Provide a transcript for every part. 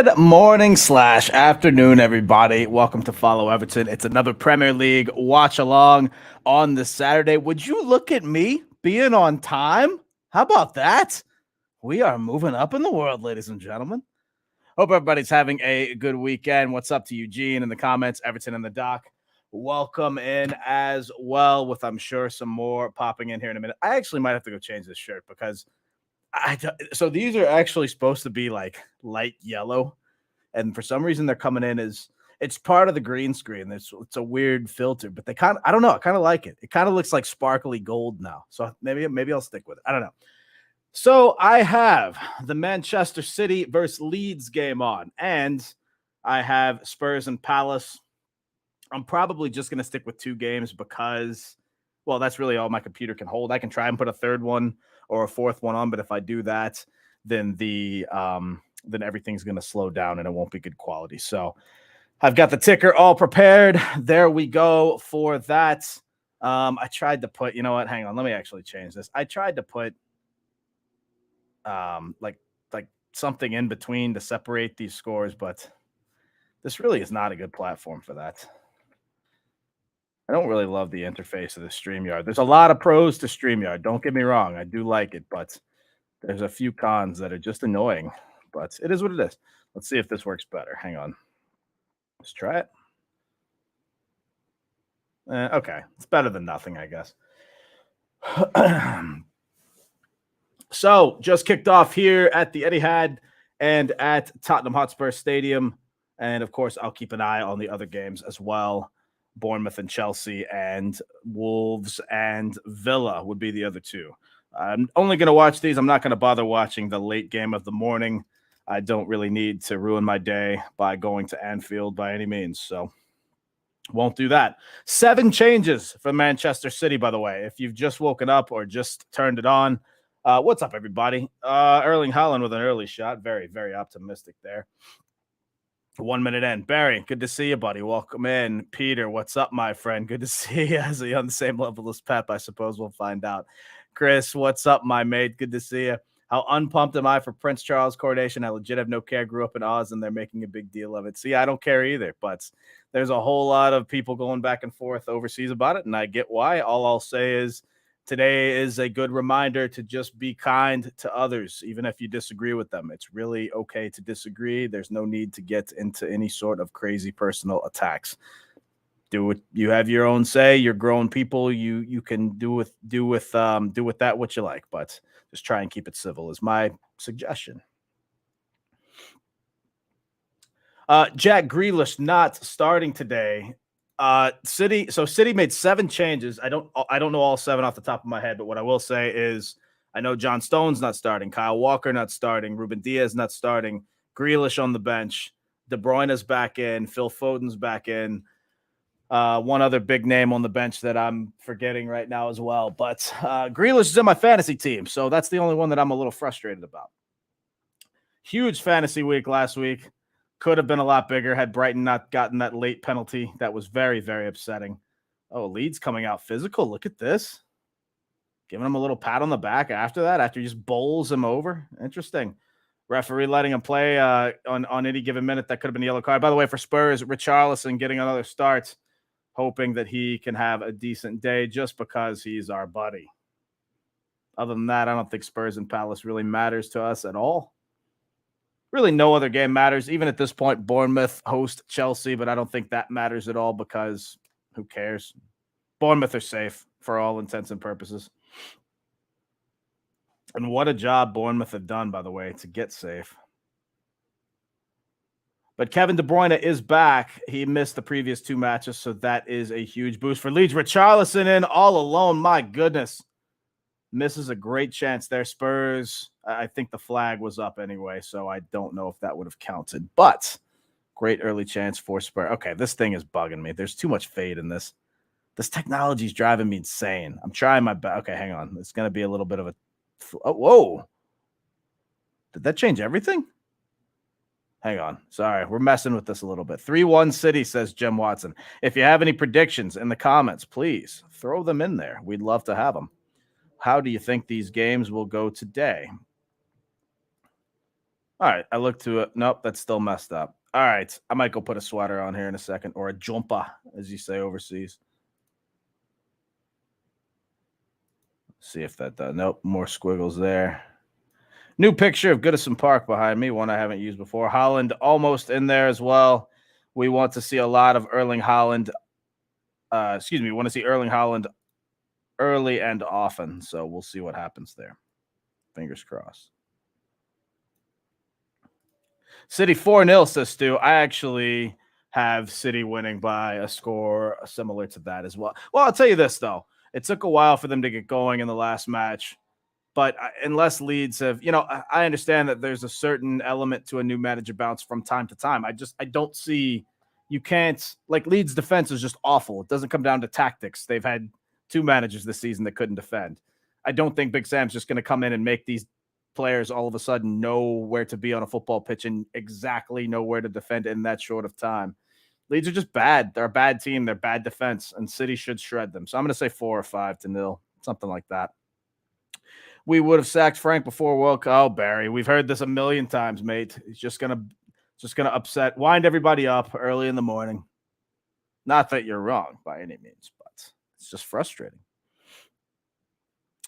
Good morning slash afternoon, everybody. Welcome to Follow Everton. It's another Premier League watch along on this Saturday. Would you look at me being on time? How about that? We are moving up in the world, ladies and gentlemen. Hope everybody's having a good weekend. What's up to Eugene in the comments? Everton in the dock. Welcome in as well, with I'm sure some more popping in here in a minute. I actually might have to go change this shirt because so these are actually supposed to be like light yellow, and for some reason they're coming in as it's part of the green screen. It's a weird filter, but they I don't know, I kind of like it. It kind of looks like sparkly gold now. So maybe I'll stick with it. I don't know. So I have the Manchester City versus Leeds game on, and I have Spurs and Palace. I'm probably just going to stick with two games because, well, that's really all my computer can hold. I can try and put a third one or a fourth one on, but if I do that, then then everything's going to slow down and it won't be good quality. So I've got the ticker all prepared. There we go for that. I tried to put, you know what? Hang on, let me actually change this. I tried to put like something in between to separate these scores, but this really is not a good platform for that. I don't really love the interface of the StreamYard. There's a lot of pros to StreamYard. Don't get me wrong. I do like it, but there's a few cons that are just annoying. But it is what it is. Let's see if this works better. Hang on. Let's try it. Okay. It's better than nothing, I guess. So, just kicked off here at the Etihad and at Tottenham Hotspur Stadium. And, of course, I'll keep an eye on the other games as well. Bournemouth and Chelsea, and Wolves and Villa would be the other two. I'm only going to watch these. I'm not going to bother watching the late game of the morning. I don't really need to ruin my day by going to Anfield by any means, so won't do that. 7 changes for Manchester City, by the way. If you've just woken up or just turned it on, what's up, everybody? Erling Haaland with an early shot. Very, very optimistic there. 1 minute in. Barry, good to see you, buddy. Welcome in. Peter, what's up, my friend? Good to see you. Is he on the same level as Pep? I suppose we'll find out. Chris, what's up, my mate? Good to see you. How unpumped am I for Prince Charles' coronation? I legit have no care. Grew up in Oz, and they're making a big deal of it. See, I don't care either, but there's a whole lot of people going back and forth overseas about it, and I get why. All I'll say is today is a good reminder to just be kind to others, even if you disagree with them. It's really okay to disagree. There's no need to get into any sort of crazy personal attacks. Do it. You have your own say. You're grown people. You can do with that what you like, but just try and keep it civil is my suggestion. Jack Grealish not starting today. City made 7 changes. I don't know all 7 off the top of my head, but what I will say is I know John Stone's not starting, Kyle Walker not starting, Ruben Diaz not starting, Grealish on the bench, De Bruyne's back in, Phil Foden's back in, one other big name on the bench that I'm forgetting right now as well. But Grealish is in my fantasy team, so that's the only one that I'm a little frustrated about. Huge fantasy week last week. Could have been a lot bigger had Brighton not gotten that late penalty. That was very, very upsetting. Oh, Leeds coming out physical. Look at this. Giving him a little pat on the back after that, after he just bowls him over. Interesting. Referee letting him play on any given minute. That could have been a yellow card. By the way, for Spurs, Richarlison getting another start, hoping that he can have a decent day just because he's our buddy. Other than that, I don't think Spurs and Palace really matters to us at all. Really, no other game matters. Even at this point, Bournemouth host Chelsea, but I don't think that matters at all because who cares? Bournemouth are safe for all intents and purposes. And what a job Bournemouth have done, by the way, to get safe. But Kevin De Bruyne is back. He missed the previous 2 matches, so that is a huge boost for Leeds. Richarlison in all alone. My goodness. Misses a great chance there. Spurs, I think the flag was up anyway, so I don't know if that would have counted. But great early chance for Spurs. Okay, this thing is bugging me. There's too much fade in this. This technology is driving me insane. I'm trying my best. Okay, hang on. It's going to be a little bit of a oh, whoa. Did that change everything? Hang on. Sorry, we're messing with this a little bit. 3-1 City, says Jim Watson. If you have any predictions in the comments, please throw them in there. We'd love to have them. How do you think these games will go today? All right, I look to it. Nope, that's still messed up. All right, I might go put a sweater on here in a second, or a jumper, as you say overseas. See if that does. Nope, more squiggles there. New picture of Goodison Park behind me, one I haven't used before. Holland almost in there as well. We want to see a lot of Erling Holland. Excuse me, we want to see Erling Holland early and often. So we'll see what happens there. Fingers crossed. City 4-0, says Stu. I actually have City winning by a score similar to that as well. Well, I'll tell you this, though. It took a while for them to get going in the last match. But unless Leeds have, I understand that there's a certain element to a new manager bounce from time to time. I don't see, you can't, like Leeds defense is just awful. It doesn't come down to tactics. They've had two managers this season that couldn't defend. I don't think Big Sam's just going to come in and make these players all of a sudden know where to be on a football pitch and exactly know where to defend in that short of time. Leeds are just bad. They're a bad team. They're bad defense, and City should shred them. So I'm going to say 4 or 5-0, something like that. We would have sacked Frank before World Cup. Oh, Barry, we've heard this a million times, mate. He's just gonna wind everybody up early in the morning. Not that you're wrong by any means, but it's just frustrating.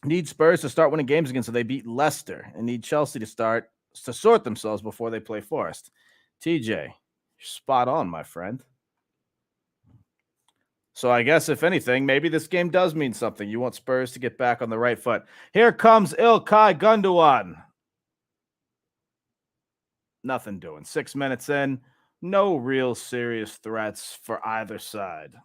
Need Spurs to start winning games again so they beat Leicester, and need Chelsea to sort themselves before they play Forest. TJ, you're spot on, my friend. So I guess, if anything, maybe this game does mean something. You want Spurs to get back on the right foot. Here comes Ilkay Gundogan. Nothing doing. 6 minutes in. No real serious threats for either side.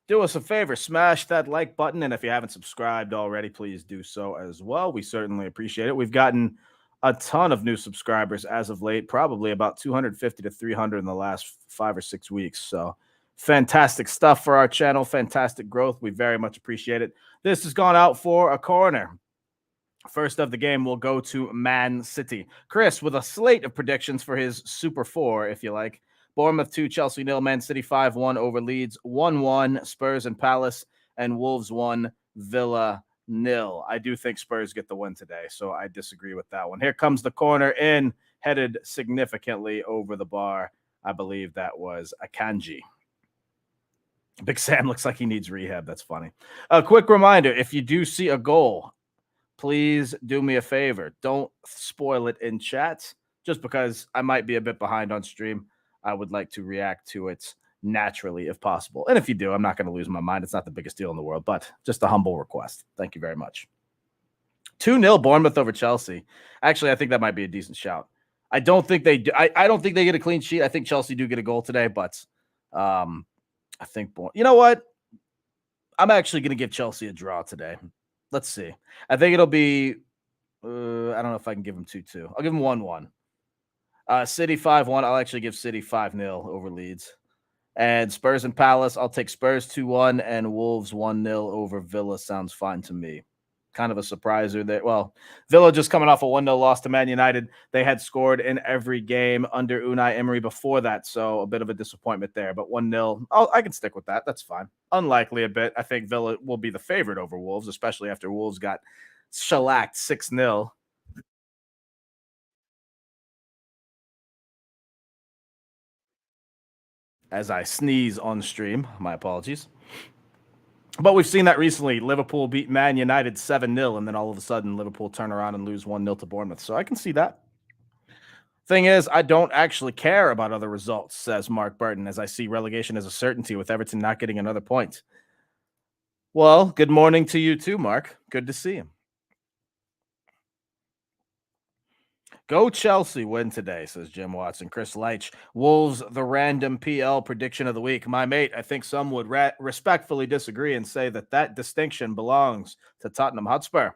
Do us a favor, smash that like button. And if you haven't subscribed already, please do so as well. We certainly appreciate it. We've gotten a ton of new subscribers as of late, probably about 250 to 300 in the last 5 or 6 weeks. So fantastic stuff for our channel. Fantastic growth. We very much appreciate it. This has gone out for a corner. First of the game will go to Man City. Chris with a slate of predictions for his Super 4, if you like. Bournemouth 2, Chelsea 0, Man City 5-1 over Leeds, 1-1, Spurs and Palace, and Wolves 1, Villa 0. I do think Spurs get the win today, so I disagree with that one. Here comes the corner in, headed significantly over the bar. I believe that was Akanji. Big Sam looks like he needs rehab. That's funny. A quick reminder, if you do see a goal, please do me a favor. Don't spoil it in chat, just because I might be a bit behind on stream. I would like to react to it naturally if possible. And if you do, I'm not going to lose my mind. It's not the biggest deal in the world, but just a humble request. Thank you very much. 2-0 Bournemouth over Chelsea. Actually, I think that might be a decent shout. I don't think they do. I don't think they get a clean sheet. I think Chelsea do get a goal today, but I think you know what? I'm actually going to give Chelsea a draw today. Let's see. I think it'll be, I don't know if I can give them 2-2. I'll give them 1-1. City 5-1. I'll actually give City 5-0 over Leeds. And Spurs and Palace, I'll take Spurs 2-1 and Wolves 1-0 over Villa. Sounds fine to me. Kind of a surpriser there. Well, Villa just coming off a 1-0 loss to Man United. They had scored in every game under Unai Emery before that, so a bit of a disappointment there. But 1-0, I can stick with that. That's fine. Unlikely a bit. I think Villa will be the favorite over Wolves, especially after Wolves got shellacked 6-0. As I sneeze on stream, my apologies. But we've seen that recently. Liverpool beat Man United 7-0, and then all of a sudden Liverpool turn around and lose 1-0 to Bournemouth. So I can see that. Thing is, I don't actually care about other results, says Mark Burton, as I see relegation as a certainty with Everton not getting another point. Well, good morning to you too, Mark. Good to see you. Go Chelsea, win today, says Jim Watson. Chris Leitch, Wolves, the random PL prediction of the week. My mate, I think some would respectfully disagree and say that distinction belongs to Tottenham Hotspur.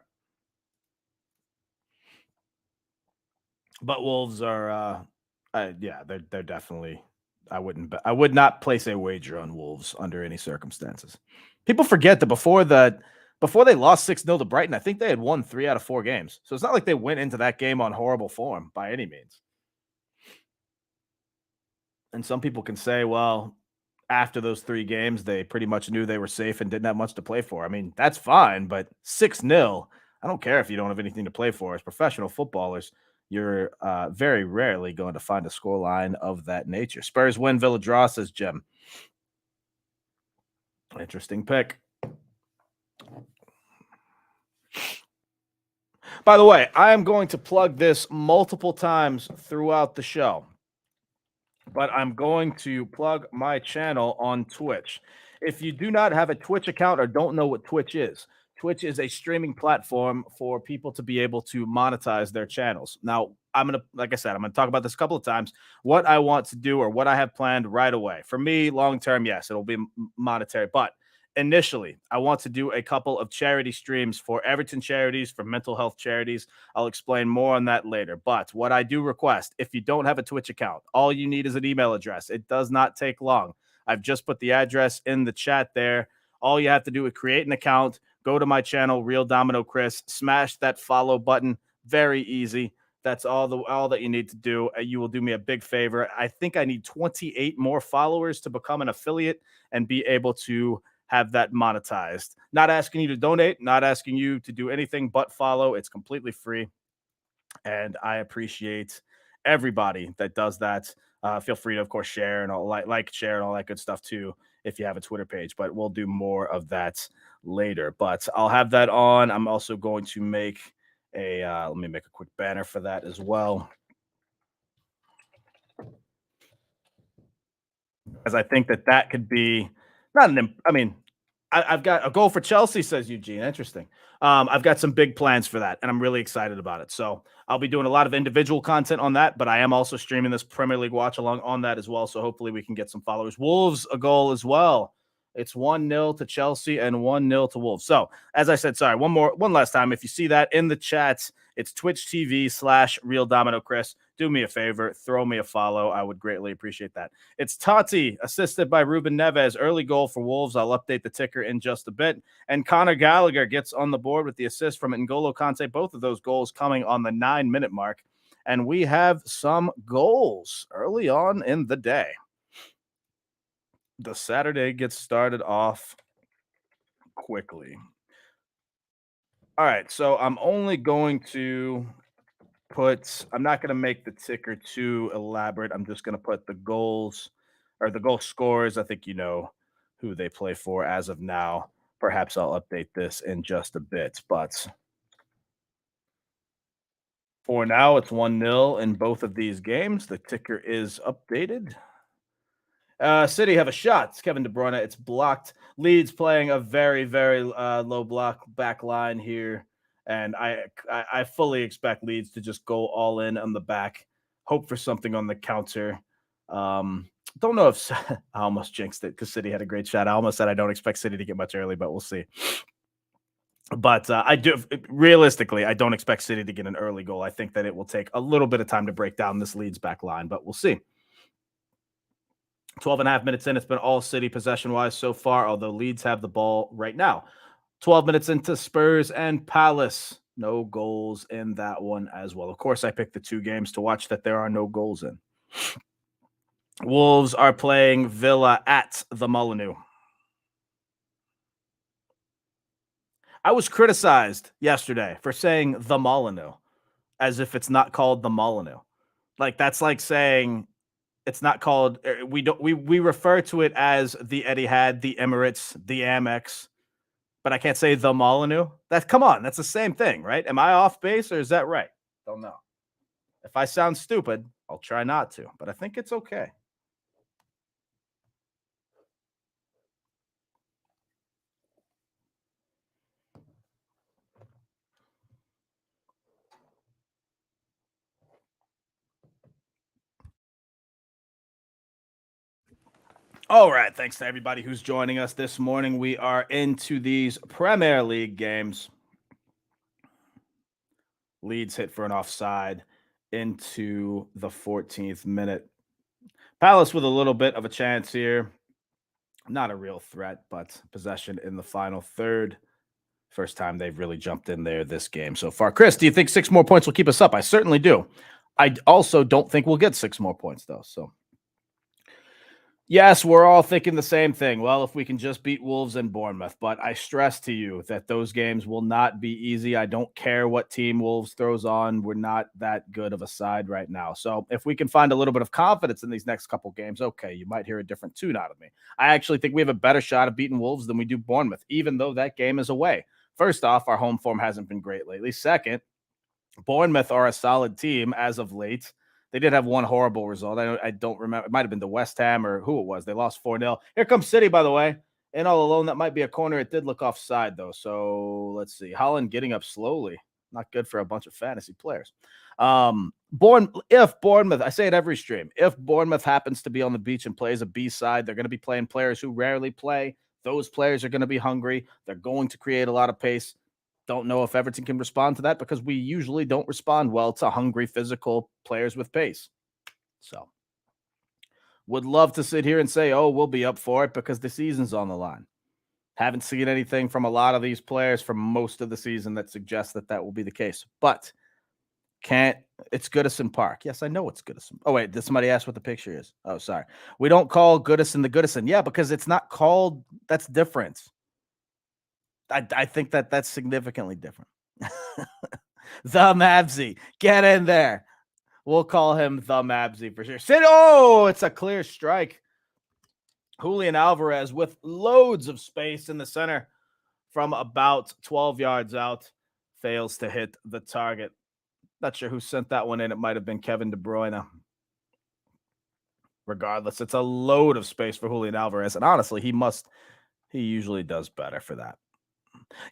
But Wolves are, they're definitely. I would not place a wager on Wolves under any circumstances. People forget that before they lost 6-0 to Brighton, I think they had won 3 out of 4 games. So it's not like they went into that game on horrible form by any means. And some people can say, well, after those 3 games, they pretty much knew they were safe and didn't have much to play for. I mean, that's fine, but 6-0, I don't care if you don't have anything to play for. As professional footballers, you're very rarely going to find a scoreline of that nature. Spurs win, Villa draw, says Jim. Interesting pick. By the way, I am going to plug this multiple times throughout the show, but I'm going to plug my channel on Twitch. If you do not have a Twitch account or don't know what Twitch is a streaming platform for people to be able to monetize their channels. Now, like I said, I'm gonna talk about this a couple of times. What I want to do or what I have planned right away. For me, long term, yes, it'll be monetary, but initially, I want to do a couple of charity streams for Everton charities, for mental health charities. I'll explain more on that later. But what I do request, if you don't have a Twitch account, all you need is an email address. It does not take long. I've just put the address in the chat there. All you have to do is create an account, go to my channel, Real Domino Chris, smash that follow button. Very easy. That's all that you need to do. You will do me a big favor. I think I need 28 more followers to become an affiliate and be able to have that monetized. Not asking you to donate, not asking you to do anything but follow. It's completely free. And I appreciate everybody that does that. Feel free to, of course, share and all share and all that good stuff too if you have a Twitter page. But we'll do more of that later. But I'll have that on. I'm also going to make let me make a quick banner for that as well, as I think that could be not an. I mean, I've got a goal for Chelsea, says Eugene. Interesting. I've got some big plans for that, and I'm really excited about it. So I'll be doing a lot of individual content on that, but I am also streaming this Premier League watch along on that as well. So hopefully we can get some followers. Wolves a goal as well. It's 1-0 to Chelsea and 1-0 to Wolves. So as I said, sorry, one last time. If you see that in the chat, it's Twitch TV/Real Domino Chris. Do me a favor, throw me a follow. I would greatly appreciate that. It's Tati, assisted by Ruben Neves. Early goal for Wolves. I'll update the ticker in just a bit. And Conor Gallagher gets on the board with the assist from N'Golo Kante. Both of those goals coming on the 9-minute mark. And we have some goals early on in the day. The Saturday gets started off quickly. All right, so I'm only going to I'm not going to make the ticker too elaborate. I'm just going to put the goals or the goal scores. I think you know who they play for as of now. Perhaps I'll update this in just a bit, but for now, it's 1-0 in both of these games. The ticker is updated. City have a shot. It's Kevin De Bruyne. It's blocked. Leeds playing a very, very low block back line here. And I fully expect Leeds to just go all in on the back, hope for something on the counter. Don't know if I almost jinxed it because City had a great shot. I almost said I don't expect City to get much early, but we'll see. But I do realistically, I don't expect City to get an early goal. I think that it will take a little bit of time to break down this Leeds back line, but we'll see. 12 and a half minutes in, it's been all City possession-wise so far, although Leeds have the ball right now. 12 minutes into Spurs and Palace. No goals in that one as well. Of course, I picked the 2 games to watch that there are no goals in. Wolves are playing Villa at the Molineux. I was criticized yesterday for saying the Molineux as if it's not called the Molineux. Like, that's like saying it's not called, we refer to it as the Etihad, the Emirates, the Amex, but I can't say the Molineux. Come on, that's the same thing, right? Am I off base or is that right? Don't know. If I sound stupid, I'll try not to, but I think it's okay. All right, thanks to everybody who's joining us this morning. We are into these Premier League games. Leeds hit for an offside into the 14th minute. Palace with a little bit of a chance here. Not a real threat, but possession in the final third. First time they've really jumped in there this game so far. Chris, do you think 6 more points will keep us up? I certainly do. I also don't think we'll get 6 more points, though. So Yes, we're all thinking the same thing. Well, if we can just beat Wolves and Bournemouth, but I stress to you that those games will not be easy. I don't care what team Wolves throws on. We're not that good of a side right now. So if we can find a little bit of confidence in these next couple games, okay, you might hear a different tune out of me. I actually think we have a better shot of beating Wolves than we do Bournemouth, even though that game is away. First off, our home form hasn't been great lately. Second, Bournemouth are a solid team as of late. They did have one horrible result. I don't remember. It might have been the West Ham or who it was. They lost 4-0. Here comes City, by the way. And all alone, that might be a corner. It did look offside, though. So let's see. Holland getting up slowly. Not good for a bunch of fantasy players. If Bournemouth, I say it every stream, if Bournemouth happens to be on the beach and plays a B side, they're going to be playing players who rarely play. Those players are going to be hungry. They're going to create a lot of pace. Don't know if Everton can respond to that because we usually don't respond well to hungry, physical players with pace. So, would love to sit here and say, oh, we'll be up for it because the season's on the line. Haven't seen anything from a lot of these players for most of the season that suggests that that will be the case. But can't, it's Goodison Park. Yes, I know it's Goodison. Oh, wait, did somebody ask what the picture is? Oh, sorry. We don't call Goodison the Goodison. Yeah, because it's not called, that's different. I think that that's significantly different. The Mabsy, get in there. We'll call him the Mabsy for sure. Oh, it's a clear strike. Julian Alvarez with loads of space in the center from about 12 yards out fails to hit the target. Not sure who sent that one in. It might have been Kevin De Bruyne. Regardless, it's a load of space for Julian Alvarez. And honestly, he usually does better for that.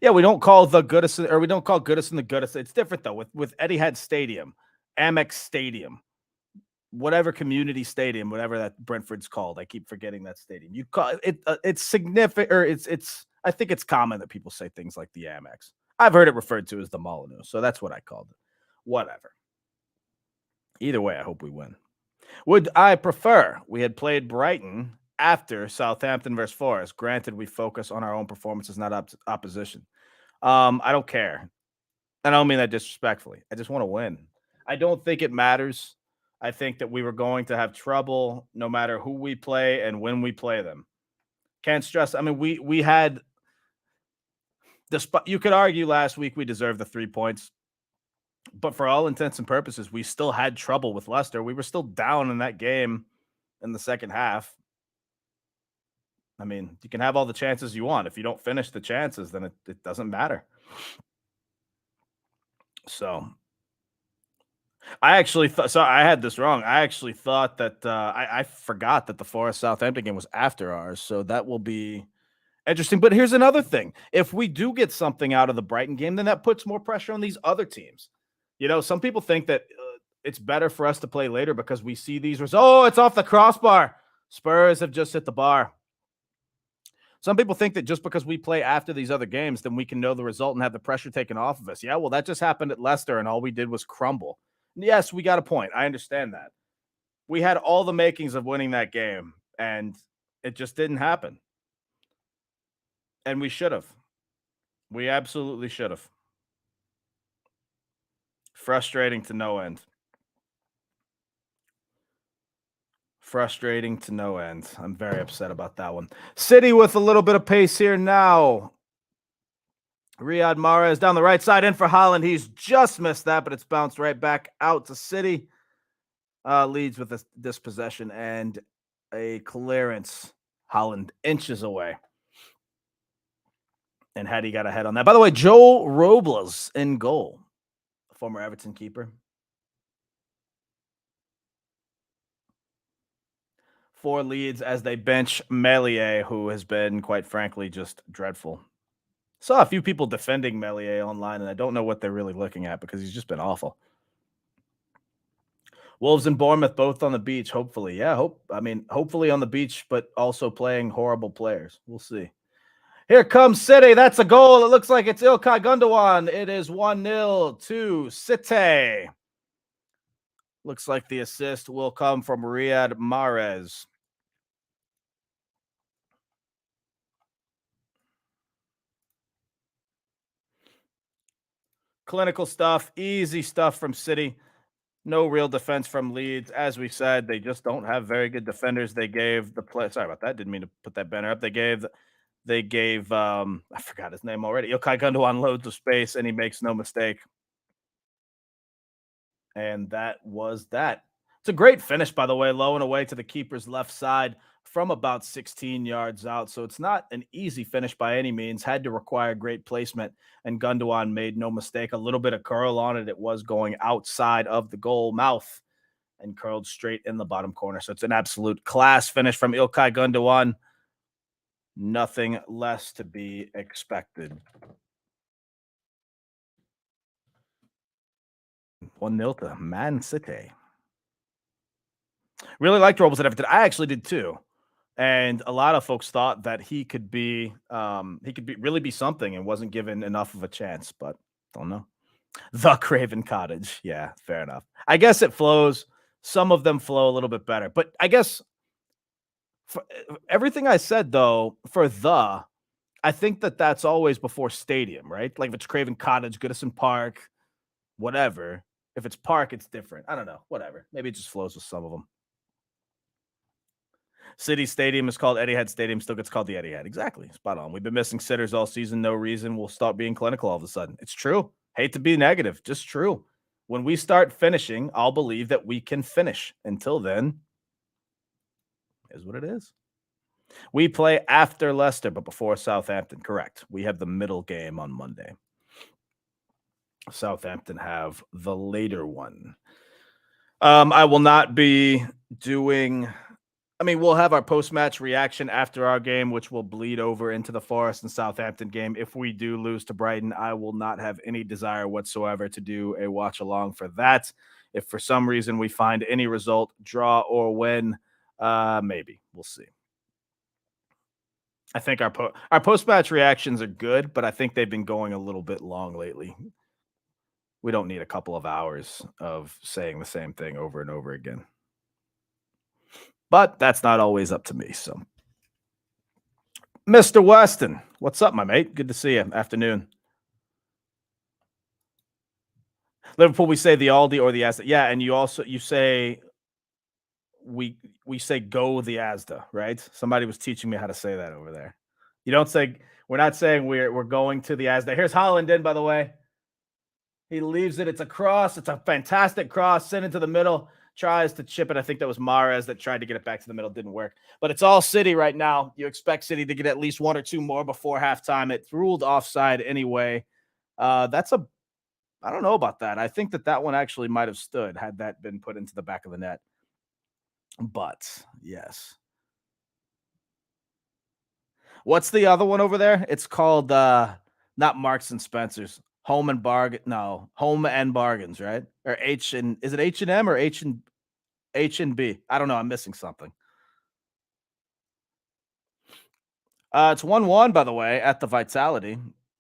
Yeah, we don't call the Goodison, or we don't call Goodison the Goodison. It's different though with Etihad Stadium, Amex Stadium, whatever community stadium, whatever that Brentford's called. I keep forgetting that stadium. You call it. It's significant, or it's. I think it's common that people say things like the Amex. I've heard it referred to as the Molyneux, so that's what I called it. Whatever. Either way, I hope we win. Would I prefer we had played Brighton after Southampton versus Forest? Granted, we focus on our own performances, not opposition. I don't care. I don't mean that disrespectfully. I just want to win. I don't think it matters. I think that we were going to have trouble no matter who we play and when we play them. Can't stress. I mean, we had you could argue last week we deserved the 3 points, but for all intents and purposes, we still had trouble with Leicester. We were still down in that game in the second half. I mean, you can have all the chances you want. If you don't finish the chances, then it doesn't matter. So I actually thought, so I had this wrong. I actually thought that I forgot that the Forest Southampton game was after ours. So that will be interesting. But here's another thing. If we do get something out of the Brighton game, then that puts more pressure on these other teams. You know, some people think that it's better for us to play later because we see these results. Oh, it's off the crossbar. Spurs have just hit the bar. Some people think that just because we play after these other games, then we can know the result and have the pressure taken off of us. Yeah, well, that just happened at Leicester, and all we did was crumble. Yes, we got a point. I understand that. We had all the makings of winning that game, and it just didn't happen. And we should have. We absolutely should have. Frustrating to no end. Frustrating to no end. I'm very upset about that one. City with a little bit of pace here now. Riyad Mahrez down the right side in for Holland. He's just missed that, but it's bounced right back out to City. Leeds with this possession and a clearance. Holland inches away. And had he got ahead on that. By the way, Joe Robles in goal, former Everton keeper. For Leeds as they bench Meslier, who has been, quite frankly, just dreadful. Saw a few people defending Meslier online, and I don't know what they're really looking at because he's just been awful. Wolves and Bournemouth both on the beach, hopefully. Yeah, hopefully on the beach, but also playing horrible players. We'll see. Here comes City. That's a goal. It looks like it's Ilkay Gundogan. It is 1-0 to City. Looks like the assist will come from Riyad Mahrez. Clinical stuff, easy stuff from City. No real defense from Leeds. As we said, they just don't have very good defenders. They gave the play. Sorry about that. Didn't mean to put that banner up. They gave I forgot his name already. Ilkay Gundogan loads of space and he makes no mistake. And that was that. It's a great finish, by the way, low and away to the keeper's left side from about 16 yards out. So it's not an easy finish by any means. Had to require great placement, and Gundogan made no mistake. A little bit of curl on it. It was going outside of the goal mouth and curled straight in the bottom corner. So it's an absolute class finish from Ilkay Gundogan. Nothing less to be expected. 1-0 to Man City. Really liked Robles at Everton. I actually did too. And a lot of folks thought that he could really be something and wasn't given enough of a chance, but don't know. The Craven Cottage. Yeah, fair enough. I guess it flows. Some of them flow a little bit better. But I guess for everything I said, though, I think that that's always before stadium, right? Like if it's Craven Cottage, Goodison Park, whatever. If it's Park, it's different. I don't know. Whatever. Maybe it just flows with some of them. City Stadium is called Etihad Stadium, still gets called the Etihad. Exactly. Spot on. We've been missing sitters all season. No reason we'll start being clinical all of a sudden. It's true. Hate to be negative. Just true. When we start finishing, I'll believe that we can finish. Until then, is what it is. We play after Leicester, but before Southampton. Correct. We have the middle game on Monday. Southampton have the later one. I will not be doing. I mean, we'll have our post-match reaction after our game, which will bleed over into the Forest and Southampton game. If we do lose to Brighton, I will not have any desire whatsoever to do a watch along for that. If for some reason we find any result, draw or win, maybe we'll see. I think our post-match reactions are good, but I think they've been going a little bit long lately. We don't need a couple of hours of saying the same thing over and over again. But that's not always up to me. So, Mr. Weston, what's up, my mate? Good to see you. Afternoon. Liverpool, we say the Aldi or the Asda. Yeah, and you say we say go the Asda, right? Somebody was teaching me how to say that over there. You don't say we're not saying we're going to the Asda. Here's Holland in, by the way. He leaves it. It's a cross. It's a fantastic cross. Sent into the middle. Tries to chip it. I think that was Mahrez that tried to get it back to the middle. Didn't work. But it's all City right now. You expect City to get at least one or two more before halftime. It's ruled offside anyway. I don't know about that. I think that one actually might have stood had that been put into the back of the net. But yes. What's the other one over there? It's called not Marks and Spencer's. Home and Bargain. No, Home and Bargains, right? Or is it H&M or H&B? I don't know. I'm missing something. It's 1-1, by the way, at the Vitality.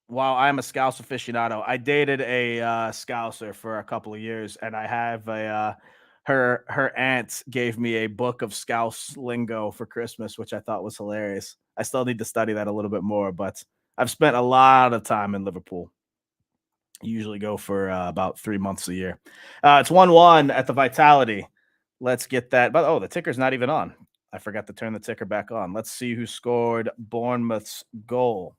While I'm a Scouse aficionado, I dated a Scouser for a couple of years, and I have her aunt gave me a book of Scouse lingo for Christmas, which I thought was hilarious. I still need to study that a little bit more, but I've spent a lot of time in Liverpool. Usually go for about 3 months a year. It's 1-1 at the Vitality. Let's get that. But the ticker's not even on. I forgot to turn the ticker back on. Let's see who scored Bournemouth's goal.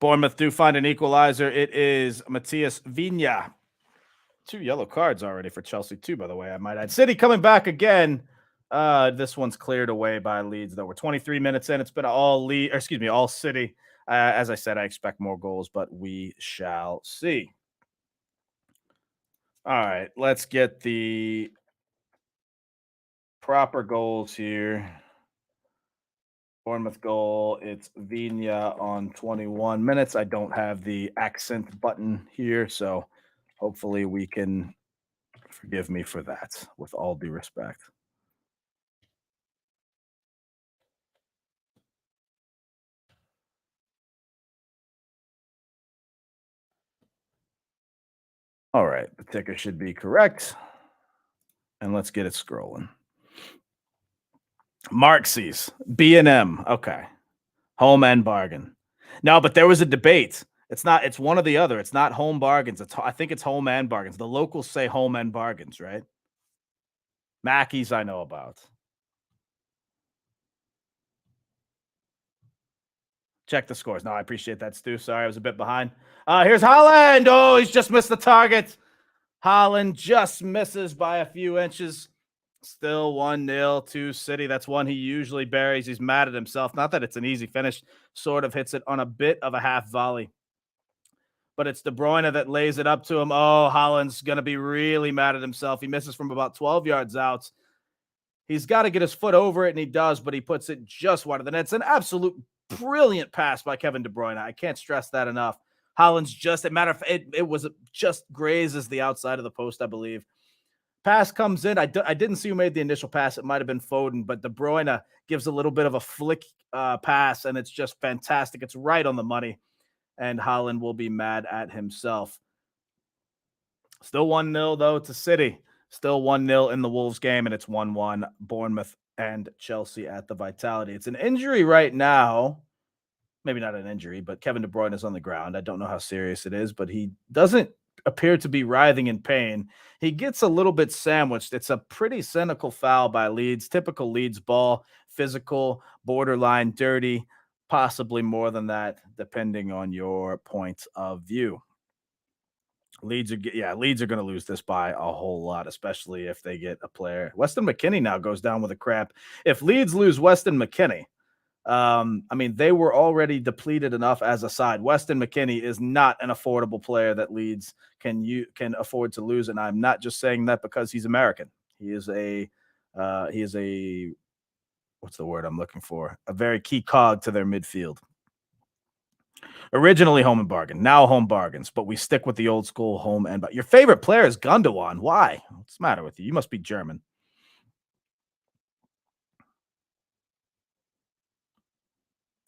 Bournemouth do find an equalizer. It is Matías Viña. 2 yellow cards already for Chelsea too, by the way, I might add. City coming back again. This one's cleared away by Leeds, though. We're 23 minutes in. It's been all City. As I said, I expect more goals, but we shall see. All right, let's get the proper goals here. Bournemouth goal. It's Viña on 21 minutes. I don't have the accent button here, so hopefully we can forgive me for that, with all due respect. All right, the ticker should be correct. And let's get it scrolling. Marxies, B&M. Okay. Home and Bargain. No, but there was a debate. It's not. It's one or the other. It's not home bargains. I think it's home and bargains. The locals say home and bargains, right? Mackey's I know about. Check the scores. No, I appreciate that, Stu. Sorry, I was a bit behind. Here's Holland. Oh, he's just missed the target. Holland just misses by a few inches. Still 1-0 to City. That's one he usually buries. He's mad at himself. Not that it's an easy finish. Sort of hits it on a bit of a half volley. But it's De Bruyne that lays it up to him. Oh, Holland's going to be really mad at himself. He misses from about 12 yards out. He's got to get his foot over it, and he does, but he puts it just wide of the net. It's an absolute brilliant pass by Kevin De Bruyne. I can't stress that enough. Holland's just, a matter of it was just grazes the outside of the post, I believe. Pass comes in. I didn't see who made the initial pass. It might have been Foden, but De Bruyne gives a little bit of a flick pass, and it's just fantastic. It's right on the money, and Holland will be mad at himself. Still 1-0, though, to City. Still 1-0 in the Wolves game, and it's 1-1 Bournemouth and Chelsea at the Vitality. It's an injury right now. Maybe not an injury, but Kevin De Bruyne is on the ground. I don't know how serious it is, but he doesn't appear to be writhing in pain. He gets a little bit sandwiched. It's a pretty cynical foul by Leeds. Typical Leeds ball, physical, borderline dirty, possibly more than that, depending on your point of view. Leeds are going to lose this by a whole lot, especially if they get a player. Weston McKennie now goes down with a cramp. If Leeds lose Weston McKennie, I mean, they were already depleted enough as a side. Weston McKennie is not an affordable player that Leeds can afford to lose, and I'm not just saying that because he's American. He is a what's the word I'm looking for? A very key cog to their midfield. Originally home and bargain, now home bargains, but we stick with the old school home and. But your favorite player is Gundogan. Why? What's the matter with you? You must be German.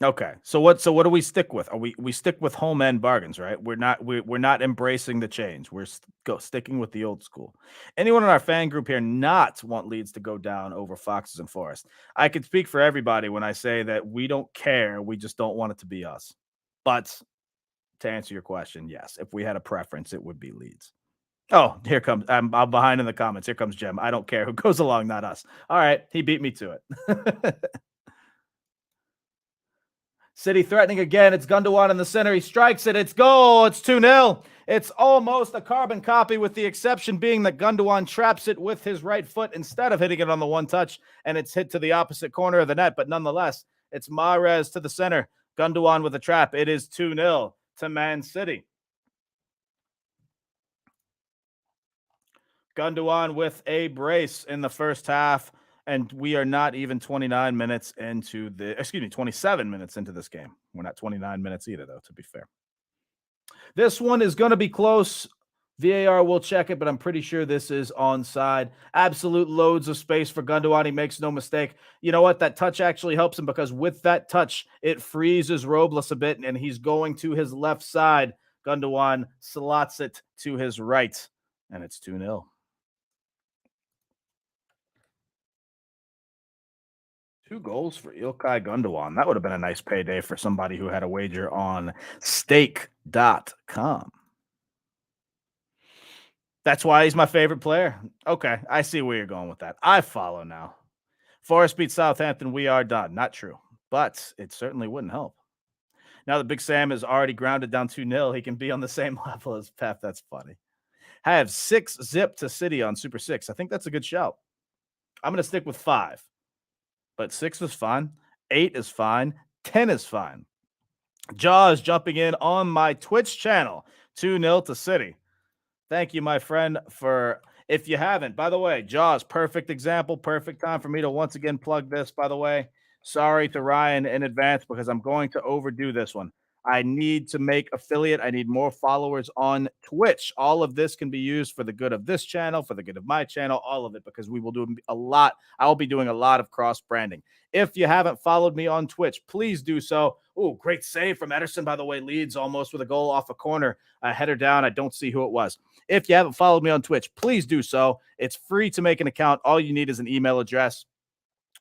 Okay, so what do we stick with? Are we stick with home end bargains, right? We're not embracing the change. We're sticking with the old school. Anyone in our fan group here not want Leeds to go down over Foxes and Forest? I could speak for everybody when I say that we don't care. We just don't want it to be us. But to answer your question, yes, if we had a preference, it would be Leeds. Oh, here comes. I'm behind in the comments. Here comes Jem. I don't care who goes along, not us. All right, he beat me to it. City threatening again. It's Gundogan in the center. He strikes it. It's goal. It's 2-0. It's almost a carbon copy, with the exception being that Gundogan traps it with his right foot instead of hitting it on the one touch, and it's hit to the opposite corner of the net. But nonetheless, it's Mahrez to the center. Gundogan with a trap. It is 2-0 to Man City. Gundogan with a brace in the first half. And we are not even 27 minutes into this game. We're not 29 minutes either, though, to be fair. This one is going to be close. VAR will check it, but I'm pretty sure this is onside. Absolute loads of space for Gundogan. He makes no mistake. You know what? That touch actually helps him, because with that touch, it freezes Robles a bit, and he's going to his left side. Gundogan slots it to his right, and it's 2-0. 2 goals for Ilkay Gundogan. That would have been a nice payday for somebody who had a wager on stake.com. That's why he's my favorite player. Okay, I see where you're going with that. I follow now. Forest beats Southampton. We are done. Not true, but it certainly wouldn't help. Now that Big Sam is already grounded down 2-0, he can be on the same level as Pep. That's funny. I have 6 zip to City on Super 6. I think that's a good shout. I'm going to stick with 5. But 6 is fine. 8 is fine. 10 is fine. Jaws jumping in on my Twitch channel. 2-0 to City. Thank you, my friend, for, if you haven't, by the way, Jaws, perfect example, perfect time for me to once again plug this, by the way. Sorry to Ryan in advance, because I'm going to overdo this one. I need to make affiliate. I need more followers on Twitch. All of this can be used for the good of this channel, for the good of my channel, all of it, because we will do a lot. I'll be doing a lot of cross branding. If you haven't followed me on Twitch, please do so. Oh, great save from Ederson, by the way. Leeds almost with a goal off a corner. Header down. I don't see who it was. If you haven't followed me on Twitch, please do so. It's free to make an account. All you need is an email address.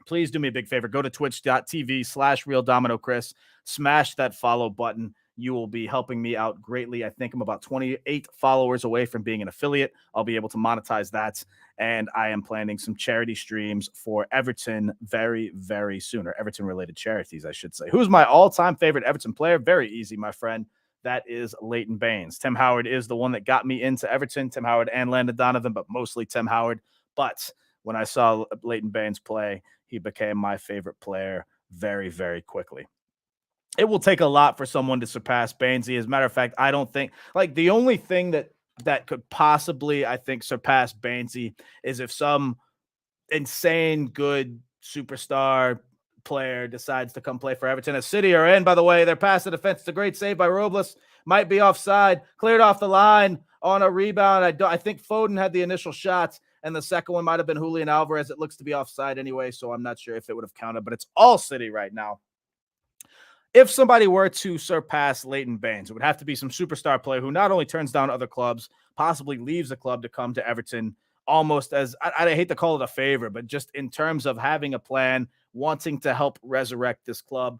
Please do me a big favor. Go to twitch.tv/RealDominoChris. Smash that follow button. you will be helping me out greatly. I think I'm about 28 followers away from being an affiliate. I'll be able to monetize that. And I am planning some charity streams for Everton very, very soon, or Everton related charities, I should say. Who's my all time favorite Everton player? Very easy, my friend. That is Leighton Baines. Tim Howard is the one that got me into Everton. Tim Howard and Landon Donovan, but mostly Tim Howard. But when I saw Leighton Baines play, he became my favorite player very, very quickly. It will take a lot for someone to surpass Bainesy. As a matter of fact, I don't think like the only thing that could possibly, I think, surpass Bainesy is if some insane good superstar player decides to come play for Everton. A City are in, by the way. They're past the defense. It's a great save by Robles. Might be offside. Cleared off the line on a rebound. I think Foden had the initial shots, and the second one might have been Julian Alvarez. It looks to be offside anyway, so I'm not sure if it would have counted, but it's all City right now. If somebody were to surpass Leighton Baines, it would have to be some superstar player who not only turns down other clubs, possibly leaves a club to come to Everton almost as I hate to call it a favor, but just in terms of having a plan, wanting to help resurrect this club.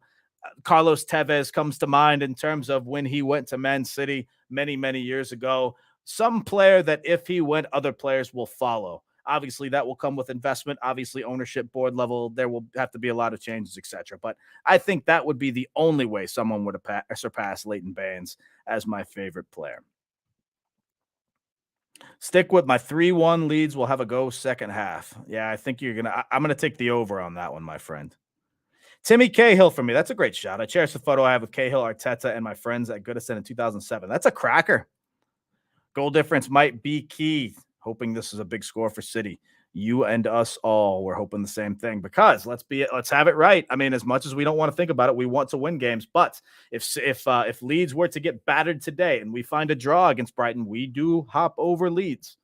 Carlos Tevez comes to mind in terms of when he went to Man City many, many years ago. Some player that if he went, other players will follow. Obviously, that will come with investment. Obviously, ownership, board level, there will have to be a lot of changes, etc. But I think that would be the only way someone would surpass Leighton Baines as my favorite player. Stick with my 3-1 Leeds. We'll have a go second half. Yeah, I think I'm going to take the over on that one, my friend. Timmy Cahill for me. That's a great shot. I cherish the photo I have with Cahill, Arteta, and my friends at Goodison in 2007. That's a cracker. Goal difference might be key. Hoping this is a big score for City. You and us all were hoping the same thing because let's have it right. I mean, as much as we don't want to think about it, we want to win games. But if Leeds were to get battered today and we find a draw against Brighton, we do hop over Leeds.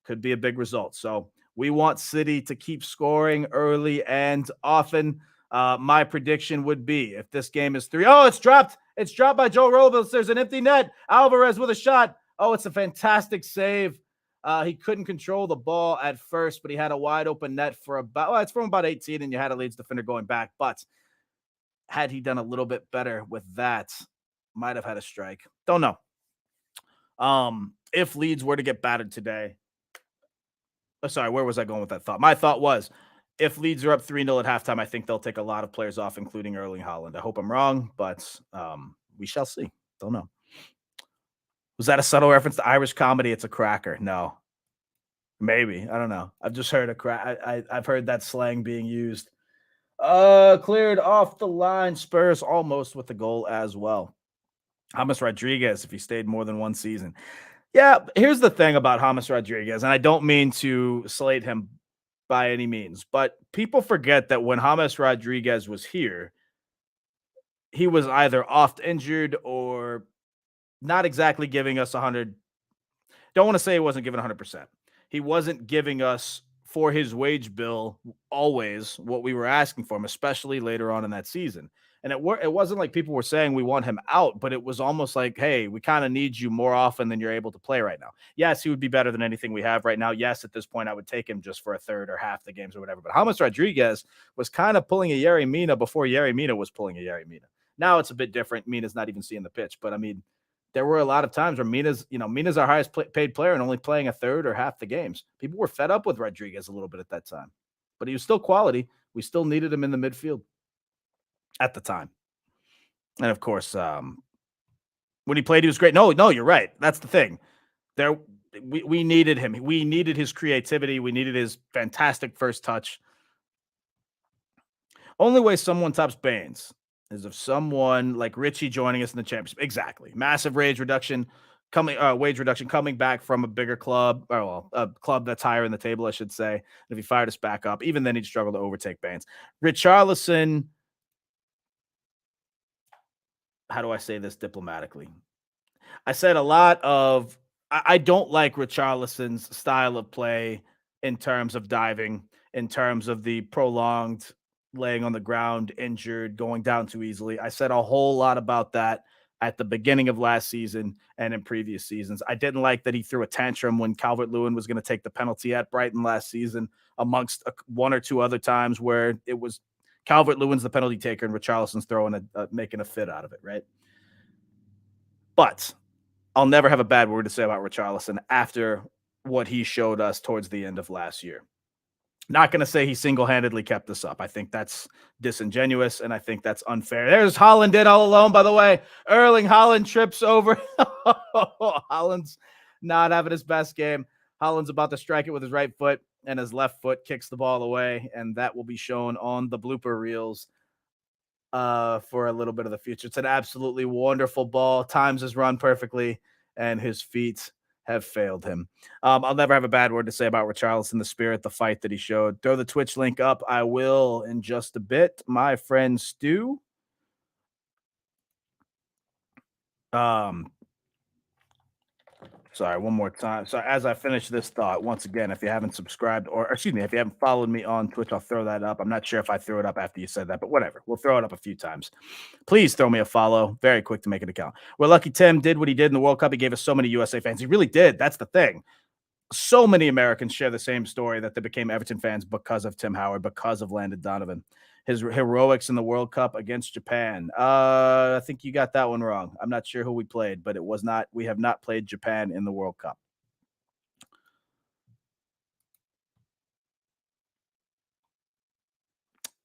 Could be a big result. So we want City to keep scoring early and often. My prediction would be if this game is 3. Oh, it's dropped. It's dropped by Joe Robles. There's an empty net. Alvarez with a shot. Oh, it's a fantastic save. He couldn't control the ball at first, but he had a wide open net for it's from about 18, and you had a Leeds defender going back. But had he done a little bit better with that, might have had a strike. Don't know. If Leeds were to get battered today, sorry, where was I going with that thought? My thought was if Leeds are up 3-0 at halftime, I think they'll take a lot of players off, including Erling Haaland. I hope I'm wrong, but we shall see. Don't know. Was that a subtle reference to Irish comedy? It's a cracker. No, maybe. I don't know. I've just heard I've heard that slang being used. Cleared off the line. Spurs almost with the goal as well. James Rodriguez, if he stayed more than one season. Yeah, here's the thing about James Rodriguez, and I don't mean to slate him by any means, but people forget that when James Rodriguez was here, he was either oft injured or not exactly giving us 100. Don't want to say he wasn't giving 100%. He wasn't giving us for his wage bill always what we were asking for him, especially later on in that season. And it wasn't like people were saying we want him out, but it was almost like, hey, we kind of need you more often than you're able to play right now. Yes, he would be better than anything we have right now. Yes, at this point, I would take him just for a third or half the games or whatever. But James Rodriguez was kind of pulling a Yerry Mina before Yerry Mina was pulling a Yerry Mina. Now it's a bit different. Mina's not even seeing the pitch. But, I mean, there were a lot of times where Mina's our highest paid player and only playing a third or half the games. People were fed up with Rodriguez a little bit at that time. But he was still quality. We still needed him in the midfield at the time. And of course, when he played, he was great. No, you're right. That's the thing. We needed him. We needed his creativity. We needed his fantastic first touch. Only way someone tops Baines is if someone like Richie joining us in the championship. Exactly. Massive wage reduction coming back from a bigger club, a club that's higher in the table, I should say. And if he fired us back up, even then he'd struggle to overtake Baines. Richarlison, how do I say this diplomatically? I said a lot of I don't like Richarlison's style of play in terms of diving, in terms of the prolonged laying on the ground, injured, going down too easily. I said a whole lot about that at the beginning of last season and in previous seasons. I didn't like that he threw a tantrum when Calvert-Lewin was going to take the penalty at Brighton last season, amongst one or two other times where it was Calvert-Lewin's the penalty taker and Richarlison's throwing making a fit out of it, right? But I'll never have a bad word to say about Richarlison after what he showed us towards the end of last year. Not going to say he single-handedly kept this up. I think that's disingenuous, and I think that's unfair. There's Haaland in all alone, by the way. Erling Haaland trips over. Haaland's not having his best game. Haaland's about to strike it with his right foot, and his left foot kicks the ball away, and that will be shown on the blooper reels for a little bit of the future. It's an absolutely wonderful ball. Times his run perfectly, and his feet have failed him. I'll never have a bad word to say about Richarlison, the spirit, the fight that he showed. Throw the Twitch link up. I will in just a bit. My friend Stu. Sorry, one more time. So as I finish this thought, once again, if you haven't subscribed or excuse me, if you haven't followed me on Twitch, I'll throw that up. I'm not sure if I threw it up after you said that, but whatever. We'll throw it up a few times. Please throw me a follow. Very quick to make it account. We're lucky Tim did what he did in the World Cup. He gave us so many USA fans. He really did. That's the thing. So many Americans share the same story that they became Everton fans because of Tim Howard, because of Landon Donovan. His heroics in the World Cup against Japan. I think you got that one wrong. I'm not sure who we played, but it was not. We have not played Japan in the World Cup.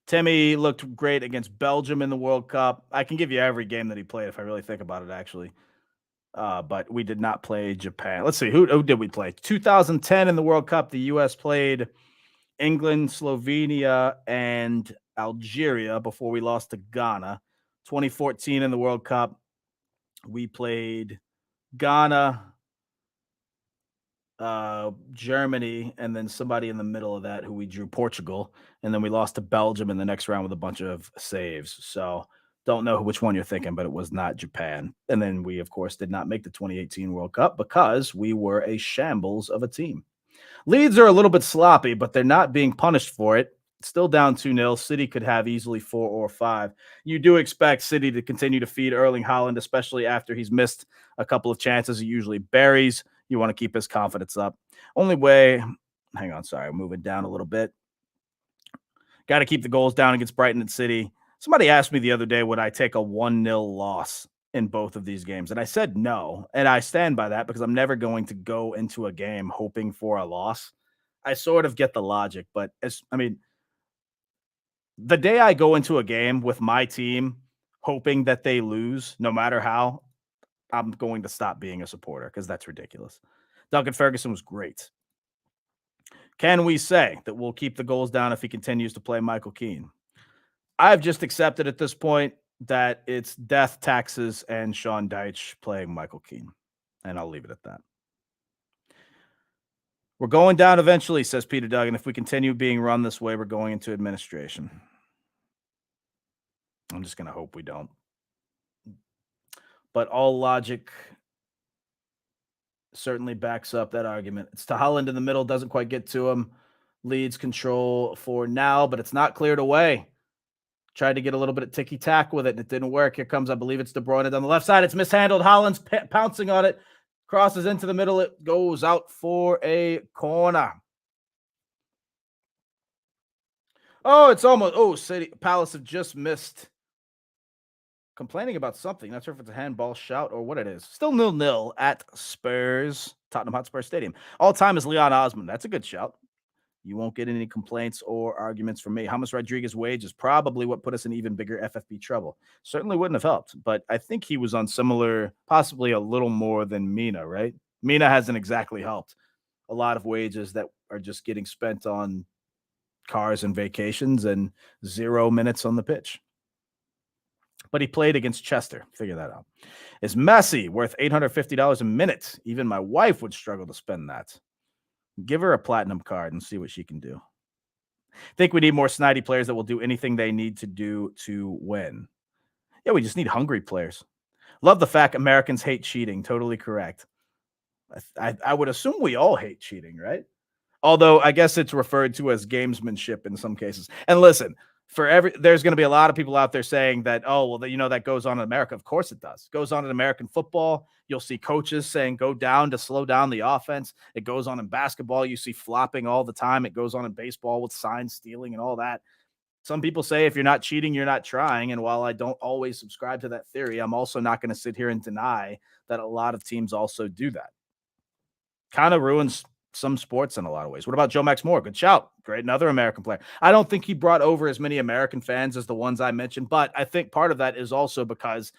Timmy looked great against Belgium in the World Cup. I can give you every game that he played if I really think about it, actually. But we did not play Japan. Let's see. Who did we play? 2010 in the World Cup, the U.S. played England, Slovenia, and Algeria before we lost to Ghana. 2014 in the World Cup, we played Ghana, Germany, and then somebody in the middle of that who we drew Portugal. And then we lost to Belgium in the next round with a bunch of saves. So don't know which one you're thinking, but it was not Japan. And then we, of course, did not make the 2018 World Cup because we were a shambles of a team. Leeds are a little bit sloppy, but they're not being punished for it. Still down 2-0. City could have easily 4 or 5. You do expect City to continue to feed Erling Haaland, especially after he's missed a couple of chances he usually buries. You want to keep his confidence up. Only way, hang on, sorry, I'm moving down a little bit. Got to keep the goals down against Brighton and City. Somebody asked me the other day, would I take a 1-0 loss in both of these games? And I said no. And I stand by that because I'm never going to go into a game hoping for a loss. I sort of get the logic, but the day I go into a game with my team hoping that they lose, no matter how, I'm going to stop being a supporter because that's ridiculous. Duncan Ferguson was great. Can we say that we'll keep the goals down if he continues to play Michael Keane? I've just accepted at this point that it's death, taxes, and Sean Dyche playing Michael Keane. And I'll leave it at that. We're going down eventually, says Peter Duggan. If we continue being run this way, we're going into administration. I'm just going to hope we don't. But all logic certainly backs up that argument. It's to Haaland in the middle, doesn't quite get to him. Leads control for now, but it's not cleared away. Tried to get a little bit of ticky-tack with it, and it didn't work. Here comes, I believe it's De Bruyne down the left side. It's mishandled. Haaland's pouncing on it. Crosses into the middle. It goes out for a corner. Oh, it's almost. Oh, City Palace have just missed. Complaining about something. Not sure if it's a handball shout or what it is. Still 0-0 at Spurs, Tottenham Hotspur Stadium. All time is Leon Osman. That's a good shout. You won't get any complaints or arguments from me. James Rodriguez's wage is probably what put us in even bigger FFP trouble. Certainly wouldn't have helped, but I think he was on similar, possibly a little more than Mina, right? Mina hasn't exactly helped. A lot of wages that are just getting spent on cars and vacations and 0 minutes on the pitch. But he played against Chester. Figure that out. Is Messi worth $850 a minute? Even my wife would struggle to spend that. Give her a platinum card and see what she can do. Think we need more snidey players that will do anything they need to do to win. Yeah, we just need hungry players. Love the fact Americans hate cheating. Totally correct. I would assume we all hate cheating, right? Although I guess it's referred to as gamesmanship in some cases. And listen, there's going to be a lot of people out there saying that, oh, well, that goes on in America. Of course it does. It goes on in American football. You'll see coaches saying go down to slow down the offense. It goes on in basketball. You see flopping all the time. It goes on in baseball with sign stealing and all that. Some people say if you're not cheating, you're not trying. And while I don't always subscribe to that theory, I'm also not going to sit here and deny that a lot of teams also do that. Kind of ruins some sports in a lot of ways. What about Joe Max Moore? Good shout. Great. Another American player. I don't think he brought over as many American fans as the ones I mentioned, but I think part of that is also because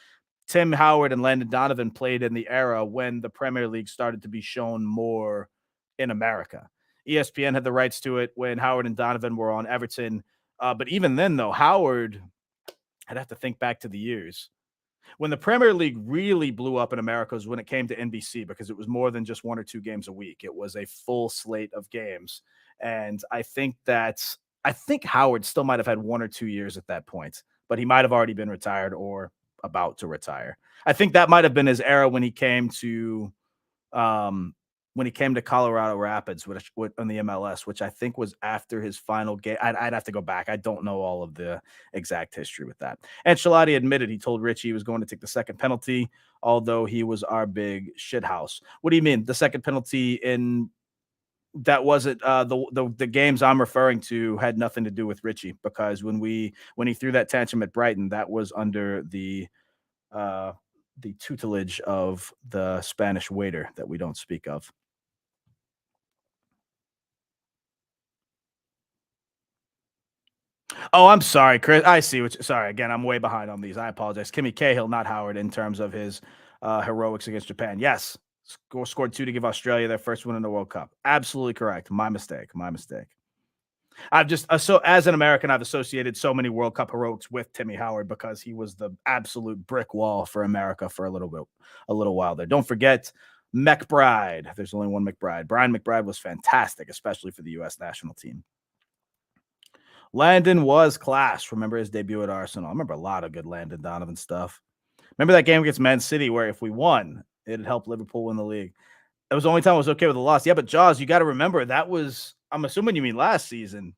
Tim Howard and Landon Donovan played in the era when the Premier League started to be shown more in America. ESPN had the rights to it when Howard and Donovan were on Everton. But even then, though, Howard, I'd have to think back to the years. When the Premier League really blew up in America was when it came to NBC because it was more than just 1 or 2 games a week. It was a full slate of games. And I think Howard still might have had 1 or 2 years at that point, but he might have already been retired or about to retire. I think that might have been his era um when he came to Colorado Rapids on the MLS, which I think was after his final game. I'd have to go back. I don't know all of the exact history with that. Ancelotti admitted he told Richie he was going to take the second penalty, although he was our big shithouse. What do you mean? The second penalty in that wasn't the games I'm referring to had nothing to do with Richie because when he threw that tantrum at Brighton, that was under uh, the tutelage of the Spanish waiter that we don't speak of. Oh, I'm sorry, Chris. I see what. Sorry, again, I'm way behind on these. I apologize. Kimmy Cahill, not Howard, in terms of his heroics against Japan. Yes, scored two to give Australia their first win in the World Cup. Absolutely correct. My mistake. My mistake. I've just so as an American, I've associated so many World Cup heroics with Timmy Howard because he was the absolute brick wall for America for a little while there. Don't forget McBride. There's only one McBride. Brian McBride was fantastic, especially for the U.S. national team. Landon was class. Remember his debut at Arsenal. I remember a lot of good Landon Donovan stuff. Remember that game against Man City where if we won, it'd help Liverpool win the league. That was the only time I was okay with the loss. Yeah, but Jaws, you got to remember that was. I'm assuming you mean last season.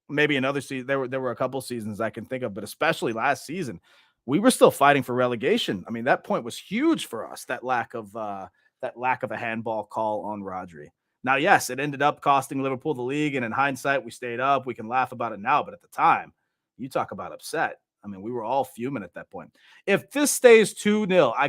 Maybe another season. There were a couple seasons I can think of, but especially last season, we were still fighting for relegation. I mean, that point was huge for us. That lack of a handball call on Rodri. Now, yes, it ended up costing Liverpool the league, and in hindsight, we stayed up. We can laugh about it now, but at the time, you talk about upset. I mean, we were all fuming at that point. If this stays 2-0, I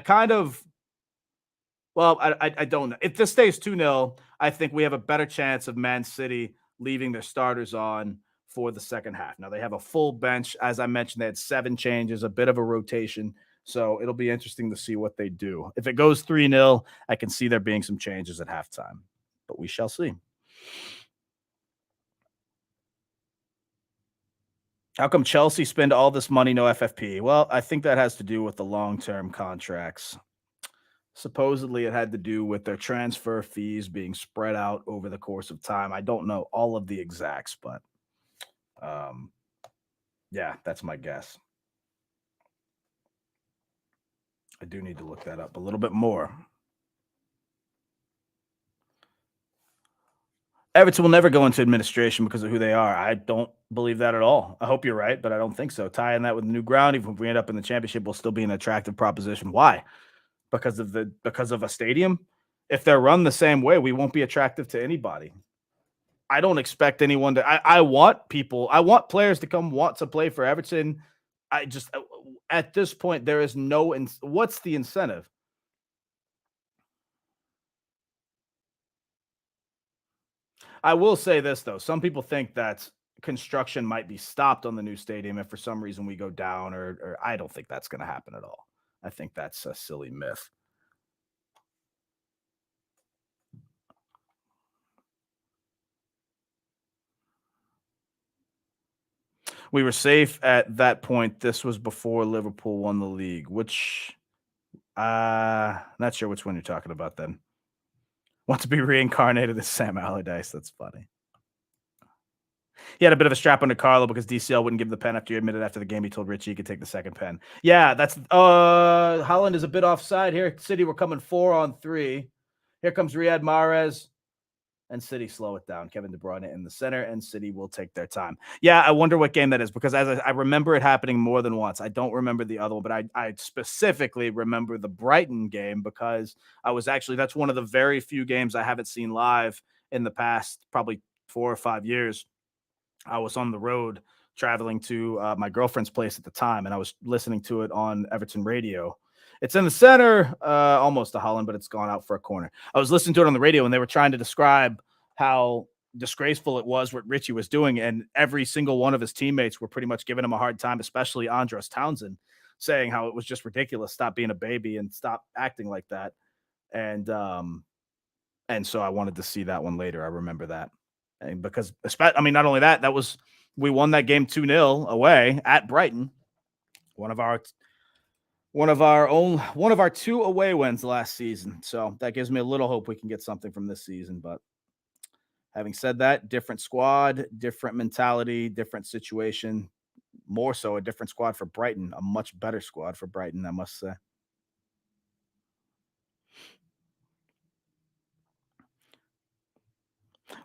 don't know. If this stays 2-0, I think we have a better chance of Man City leaving their starters on for the second half. Now, they have a full bench. As I mentioned, they had 7 changes, a bit of a rotation. So it'll be interesting to see what they do. If it goes 3-0, I can see there being some changes at halftime, but we shall see. How come Chelsea spend all this money, no FFP? Well, I think that has to do with the long term contracts. Supposedly, it had to do with their transfer fees being spread out over the course of time. I don't know all of the exacts, but um, yeah, that's my guess. I do need to look that up a little bit more. Everton will never go into administration because of who they are. I don't believe that at all. I hope you're right, but I don't think so. Tying that with the new ground, even if we end up in the championship, will still be an attractive proposition. Why? Because of a stadium. If they're run the same way, we won't be attractive to anybody. I don't expect anyone to. I want people. I want players to come want to play for Everton. I just at this point there is no. What's the incentive? I will say this though. Some people think that construction might be stopped on the new stadium if for some reason we go down, or I don't think that's going to happen at all. I think that's a silly myth. We were safe at that point. This was before Liverpool won the league, which not sure which one you're talking about then. Want to be reincarnated as Sam Allardyce. That's funny. He had a bit of a strap on to Carlo because DCL wouldn't give the pen after he admitted after the game he told Richie he could take the second pen. Yeah, that's Holland is a bit offside here. City were coming 4-on-3. Here comes Riyad Mahrez. And City slow it down. Kevin De Bruyne in the center, and City will take their time. Yeah, I wonder what game that is because as I remember it happening more than once. I don't remember the other one, but I specifically remember the Brighton game because that's one of the very few games I haven't seen live in the past probably 4 or 5 years. I was on the road traveling to my girlfriend's place at the time, and I was listening to it on Everton radio. It's in the center, almost to Holland, but it's gone out for a corner. I was listening to it on the radio, and they were trying to describe how disgraceful it was what Richie was doing, and every single one of his teammates were pretty much giving him a hard time, especially Andros Townsend, saying how it was just ridiculous. Stop being a baby and stop acting like that. And so I wanted to see that one later. I remember that. And because I mean, not only that, we won that game 2-0 away at Brighton. One of our two away wins last season. So that gives me a little hope we can get something from this season. But having said that, different squad, different mentality, different situation. More so a different squad for Brighton, a much better squad for Brighton, I must say.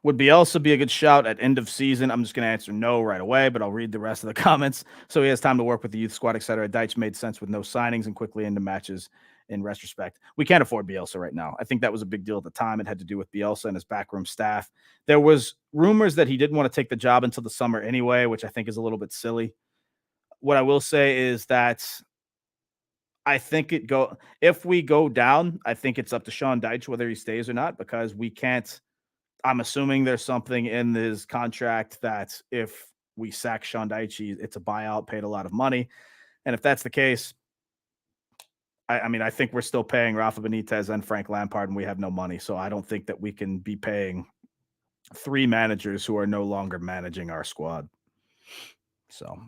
Would Bielsa be a good shout at end of season? I'm just going to answer no right away, but I'll read the rest of the comments. So he has time to work with the youth squad, etc. Deitch made sense with no signings and quickly into matches in retrospect. We can't afford Bielsa right now. I think that was a big deal at the time. It had to do with Bielsa and his backroom staff. There was rumors that he didn't want to take the job until the summer anyway, which I think is a little bit silly. What I will say is that I think if we go down, I think it's up to Sean Deitch whether he stays or not, because we can't. I'm assuming there's something in his contract that if we sack Sean Deitch, it's a buyout, paid a lot of money. And if that's the case, I mean, I think we're still paying Rafa Benitez and Frank Lampard, and we have no money. So I don't think that we can be paying 3 managers who are no longer managing our squad. So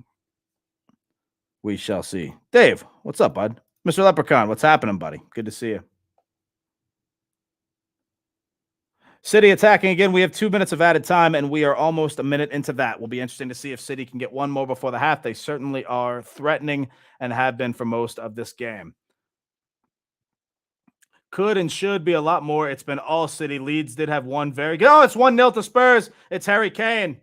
we shall see. Dave, what's up, bud? Mr. Leprechaun, what's happening, buddy? Good to see you. City attacking again. We have 2 minutes of added time, and we are almost a minute into that. Will be interesting to see if City can get one more before the half. They certainly are threatening and have been for most of this game. Could and should be a lot more. It's been all City. Leeds did have one very good. Oh, it's 1-0 to Spurs. It's Harry Kane.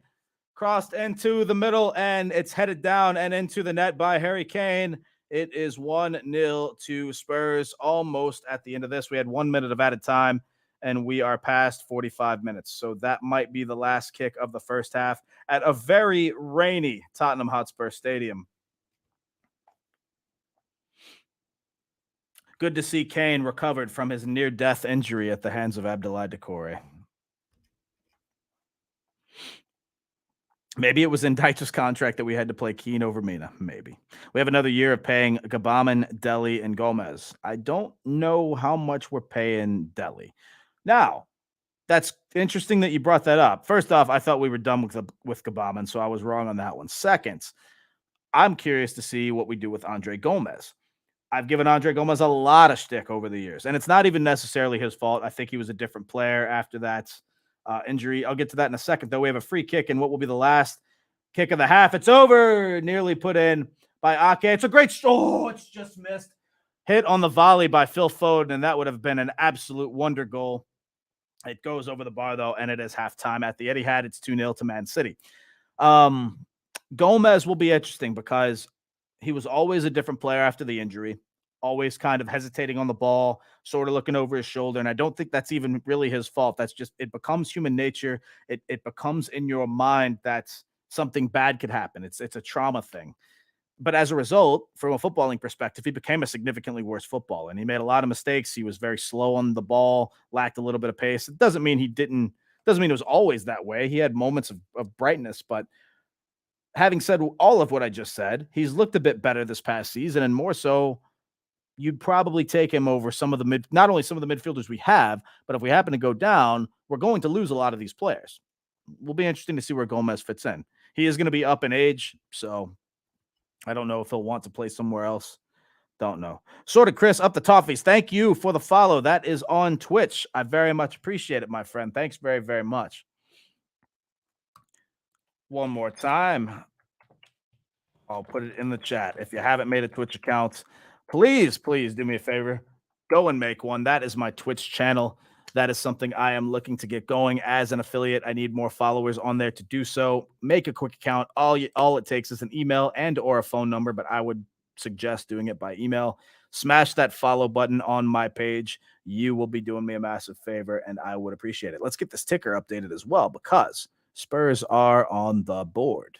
Crossed into the middle, and it's headed down and into the net by Harry Kane. It is 1-0 to Spurs almost at the end of this. We had 1 minute of added time, and we are past 45 minutes. So that might be the last kick of the first half at a very rainy Tottenham Hotspur Stadium. Good to see Kane recovered from his near-death injury at the hands of Abdoulaye Doucouré. Maybe it was in Deitch's contract that we had to play Keane over Mina. Maybe. We have another year of paying Gabaman, Deli, and Gomez. I don't know how much we're paying Deli. Now, that's interesting that you brought that up. First off, I thought we were done with Gabaman, so I was wrong on that one. Second, I'm curious to see what we do with Andre Gomez. I've given Andre Gomez a lot of shtick over the years, and it's not even necessarily his fault. I think he was a different player after that injury. I'll get to that in a second, though. We have a free kick, and what will be the last kick of the half? It's over. Nearly put in by Ake. It's a great it's just missed. Hit on the volley by Phil Foden, and that would have been an absolute wonder goal. It goes over the bar, though, and it is halftime at the Etihad. It's 2-0 to Man City. Gomez will be interesting because he was always a different player after the injury, always kind of hesitating on the ball, sort of looking over his shoulder. And I don't think that's even really his fault. That's just, it becomes human nature. It becomes in your mind that something bad could happen. It's a trauma thing. But as a result, from a footballing perspective, he became a significantly worse footballer, and he made a lot of mistakes. He was very slow on the ball, lacked a little bit of pace. It doesn't mean it was always that way. He had moments of brightness, but having said all of what I just said, he's looked a bit better this past season, and more so, you'd probably take him over not only some of the midfielders we have, but if we happen to go down, we're going to lose a lot of these players. Will be interesting to see where Gomez fits in. He is going to be up in age, so I don't know if he'll want to play somewhere else. Don't know. Sort of Chris up the toffees. Thank you for the follow. That is on Twitch. I very much appreciate it, my friend. Thanks very, very much. One more time. I'll put it in the chat. If you haven't made a Twitch account, please do me a favor. Go and make one. That is my Twitch channel. That is something I am looking to get going as an affiliate. I need more followers on there to do so. Make a quick account. All it takes is an email and or a phone number, but I would suggest doing it by email. Smash that follow button on my page. You will be doing me a massive favor, and I would appreciate it. Let's get this ticker updated as well, because Spurs are on the board.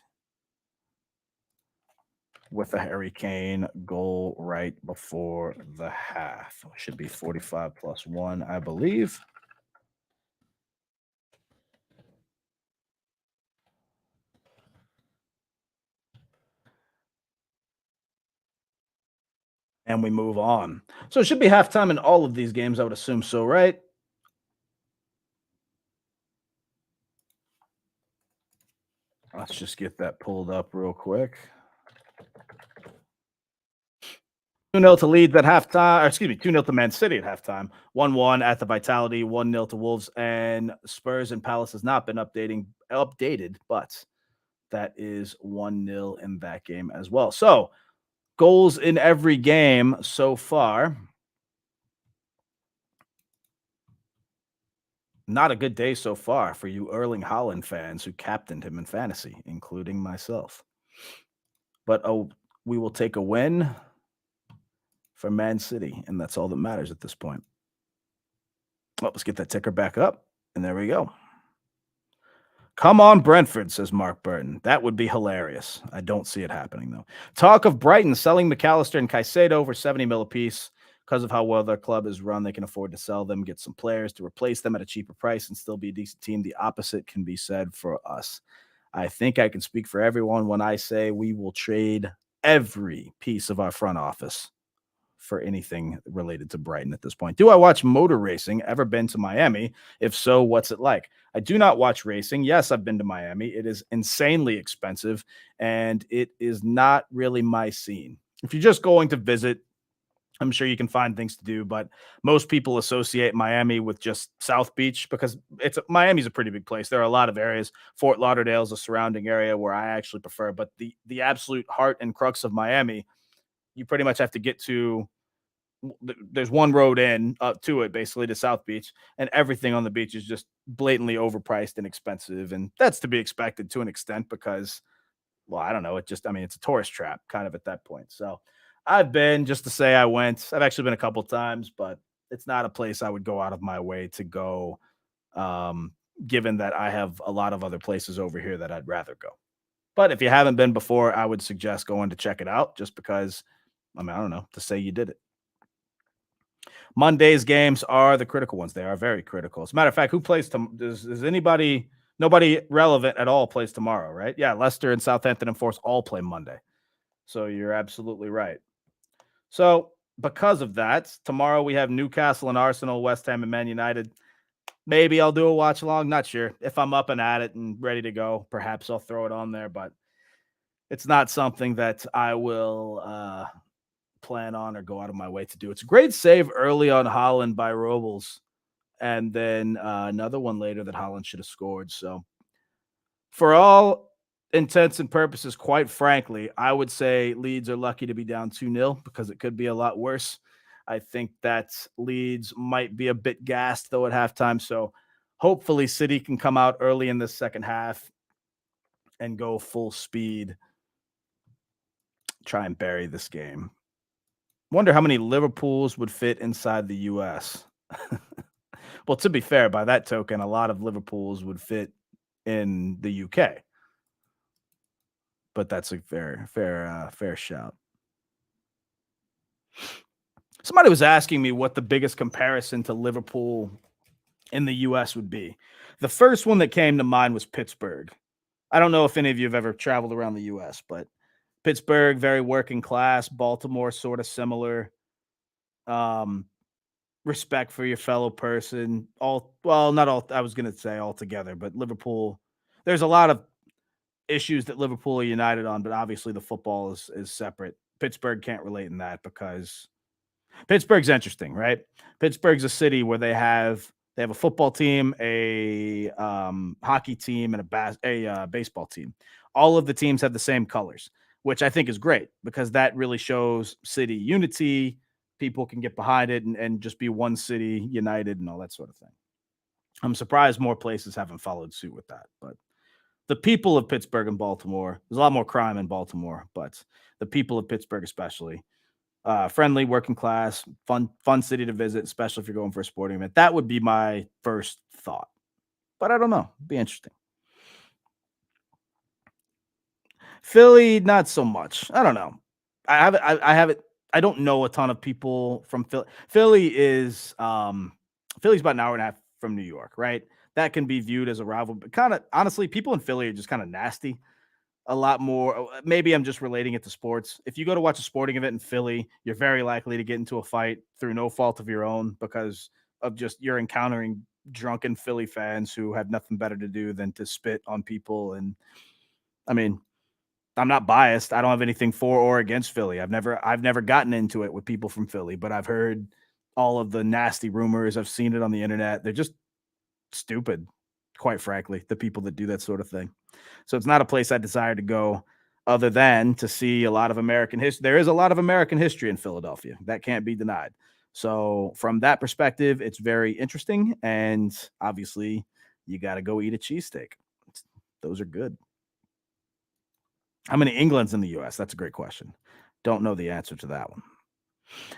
with a Harry Kane goal right before the half. Should be 45 plus 1, I believe. And we move on. So it should be halftime in all of these games, I would assume so, right? Let's just get that pulled up real quick. 2-0 to Leeds at halftime, or excuse me, 2-0 to Man City at halftime, 1-1 at the Vitality, 1-0 to Wolves, and Spurs and Palace has not been updated, but that is 1-0 in that game as well. So goals in every game so far. Not a good day so far for you Erling Haaland fans who captained him in fantasy, including myself. But we will take a win for Man City, and that's all that matters at this point. Well, let's get that ticker back up, and there we go. Come on, Brentford, says Mark Burton. That would be hilarious. I don't see it happening, though. Talk of Brighton selling McAllister and Caicedo for 70 mil apiece. Because of how well their club is run, they can afford to sell them, get some players to replace them at a cheaper price, and still be a decent team. The opposite can be said for us. I think I can speak for everyone when I say we will trade every piece of our front office for anything related to Brighton at this point. Do I watch motor racing? Ever been to Miami? If so, what's it like? I do not watch racing. Yes, I've been to Miami. It is insanely expensive, and it is not really my scene. If you're just going to visit, I'm sure you can find things to do, but most people associate Miami with just South Beach because Miami's a pretty big place. There are a lot of areas. Fort Lauderdale is a surrounding area where I actually prefer, but the absolute heart and crux of Miami, you pretty much have to get to. There's one road in up to it, basically to South Beach, and everything on the beach is just blatantly overpriced and expensive, and that's to be expected to an extent because, well, I don't know. I mean, it's a tourist trap kind of at that point. So I've been just to say I went. I've actually been a couple times, but it's not a place I would go out of my way to go, um, given that I have a lot of other places over here that I'd rather go. But if you haven't been before, I would suggest going to check it out just because, I mean, I don't know, to say you did it. Monday's games are the critical ones. They are very critical. As a matter of fact, who plays does anybody, nobody relevant at all plays tomorrow, right? Yeah, Leicester and Southampton and Force all play Monday. So you're absolutely right. So because of that, tomorrow we have Newcastle and Arsenal, West Ham and Man United. Maybe I'll do a watch along. Not sure. If I'm up and at it and ready to go, perhaps I'll throw it on there, but it's not something that I will plan on or go out of my way to do. It's a great save early on Haaland by Robles, and then another one later that Haaland should have scored. So for all intents and purposes, quite frankly, I would say Leeds are lucky to be down 2-0 because it could be a lot worse. I think that Leeds might be a bit gassed though at halftime. So hopefully City can come out early in the second half and go full speed, try and bury this game. Wonder how many Liverpools would fit inside the US. Well, to be fair, by that token, a lot of Liverpools would fit in the UK. But that's a fair shout. Somebody was asking me what the biggest comparison to Liverpool in the US would be. The first one that came to mind was Pittsburgh. I don't know if any of you have ever traveled around the US, but Pittsburgh, very working class, Baltimore, sort of similar. Um, Respect for your fellow person. Not all, I was going to say all together, but Liverpool, there's a lot of issues that Liverpool are united on, but obviously the football is separate. Pittsburgh can't relate in that because Pittsburgh's interesting, right? Pittsburgh's a city where they have a football team, a hockey team, and a baseball team. All of the teams have the same colors, which I think is great because that really shows city unity. People can get behind it and just be one city united and all that sort of thing. I'm surprised more places haven't followed suit with that, but the people of Pittsburgh and Baltimore, there's a lot more crime in Baltimore, but the people of Pittsburgh, especially, friendly, working class, fun city to visit, especially if you're going for a sporting event. That would be my first thought, but I don't know. It'd be interesting. Philly, not so much. I don't know. I haven't. I don't know a ton of people from Philly. Philly's about an hour and a half from New York, right? That can be viewed as a rival, but kind of honestly, people in Philly are just kind of nasty. A lot more. Maybe I'm just relating it to sports. If you go to watch a sporting event in Philly, you're very likely to get into a fight through no fault of your own because of just you're encountering drunken Philly fans who have nothing better to do than to spit on people. And I mean, I'm not biased. I don't have anything for or against Philly. I've never gotten into it with people from Philly, but I've heard all of the nasty rumors. I've seen it on the internet. They're just stupid, quite frankly, the people that do that sort of thing. So it's not a place I desire to go other than to see a lot of American history. There is a lot of American history in Philadelphia. That can't be denied. So from that perspective, it's very interesting. And obviously, you got to go eat a cheesesteak. Those are good. How many England's in the US? That's a great question. Don't know the answer to that one.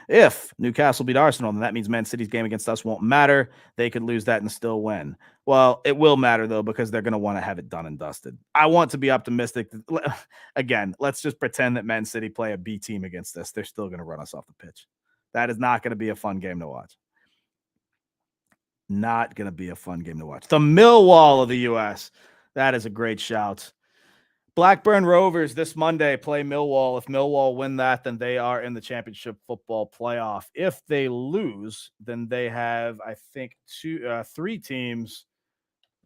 If Newcastle beat Arsenal, then that means Man City's game against us won't matter. They could lose that and still win. Well, it will matter though because they're going to want to have it done and dusted. I want to be optimistic. Again, let's just pretend that Man City play a B team against us. They're still going to run us off the pitch. That is not going to be a fun game to watch. Not going to be a fun game to watch. The Millwall of the US. That is a great shout. Blackburn Rovers this Monday play Millwall. If Millwall win that, then they are in the championship football playoff. If they lose, then they have, I think, three teams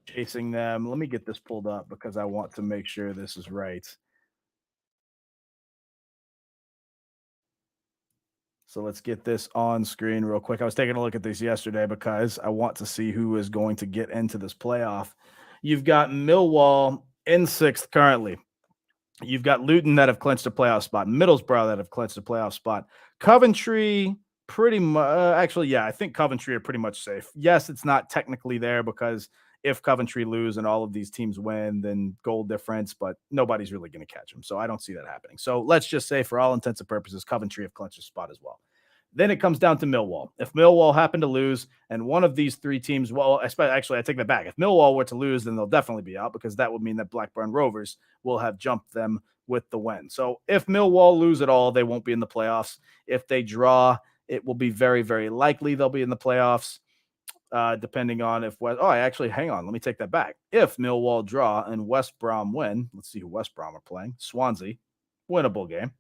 chasing them. Let me get this pulled up because I want to make sure this is right. So let's get this on screen real quick. I was taking a look at this yesterday because I want to see who is going to get into this playoff. You've got Millwall in sixth currently. You've got Luton that have clinched a playoff spot, Middlesbrough that have clinched a playoff spot, Coventry pretty much. Actually, yeah, I think Coventry are pretty much safe. Yes, it's not technically there because if Coventry lose and all of these teams win, then goal difference, but nobody's really going to catch them. So I don't see that happening. So let's just say, for all intents and purposes, Coventry have clinched a spot as well. Then it comes down to Millwall. If Millwall happen to lose, and one of these three teams, well, actually, I take that back. If Millwall were to lose, then they'll definitely be out because that would mean that Blackburn Rovers will have jumped them with the win. So if Millwall lose at all, they won't be in the playoffs. If they draw, it will be very, very likely they'll be in the playoffs, depending on if West. Oh, actually, hang on. Let me take that back. If Millwall draw and West Brom win, let's see who West Brom are playing. Swansea, winnable game.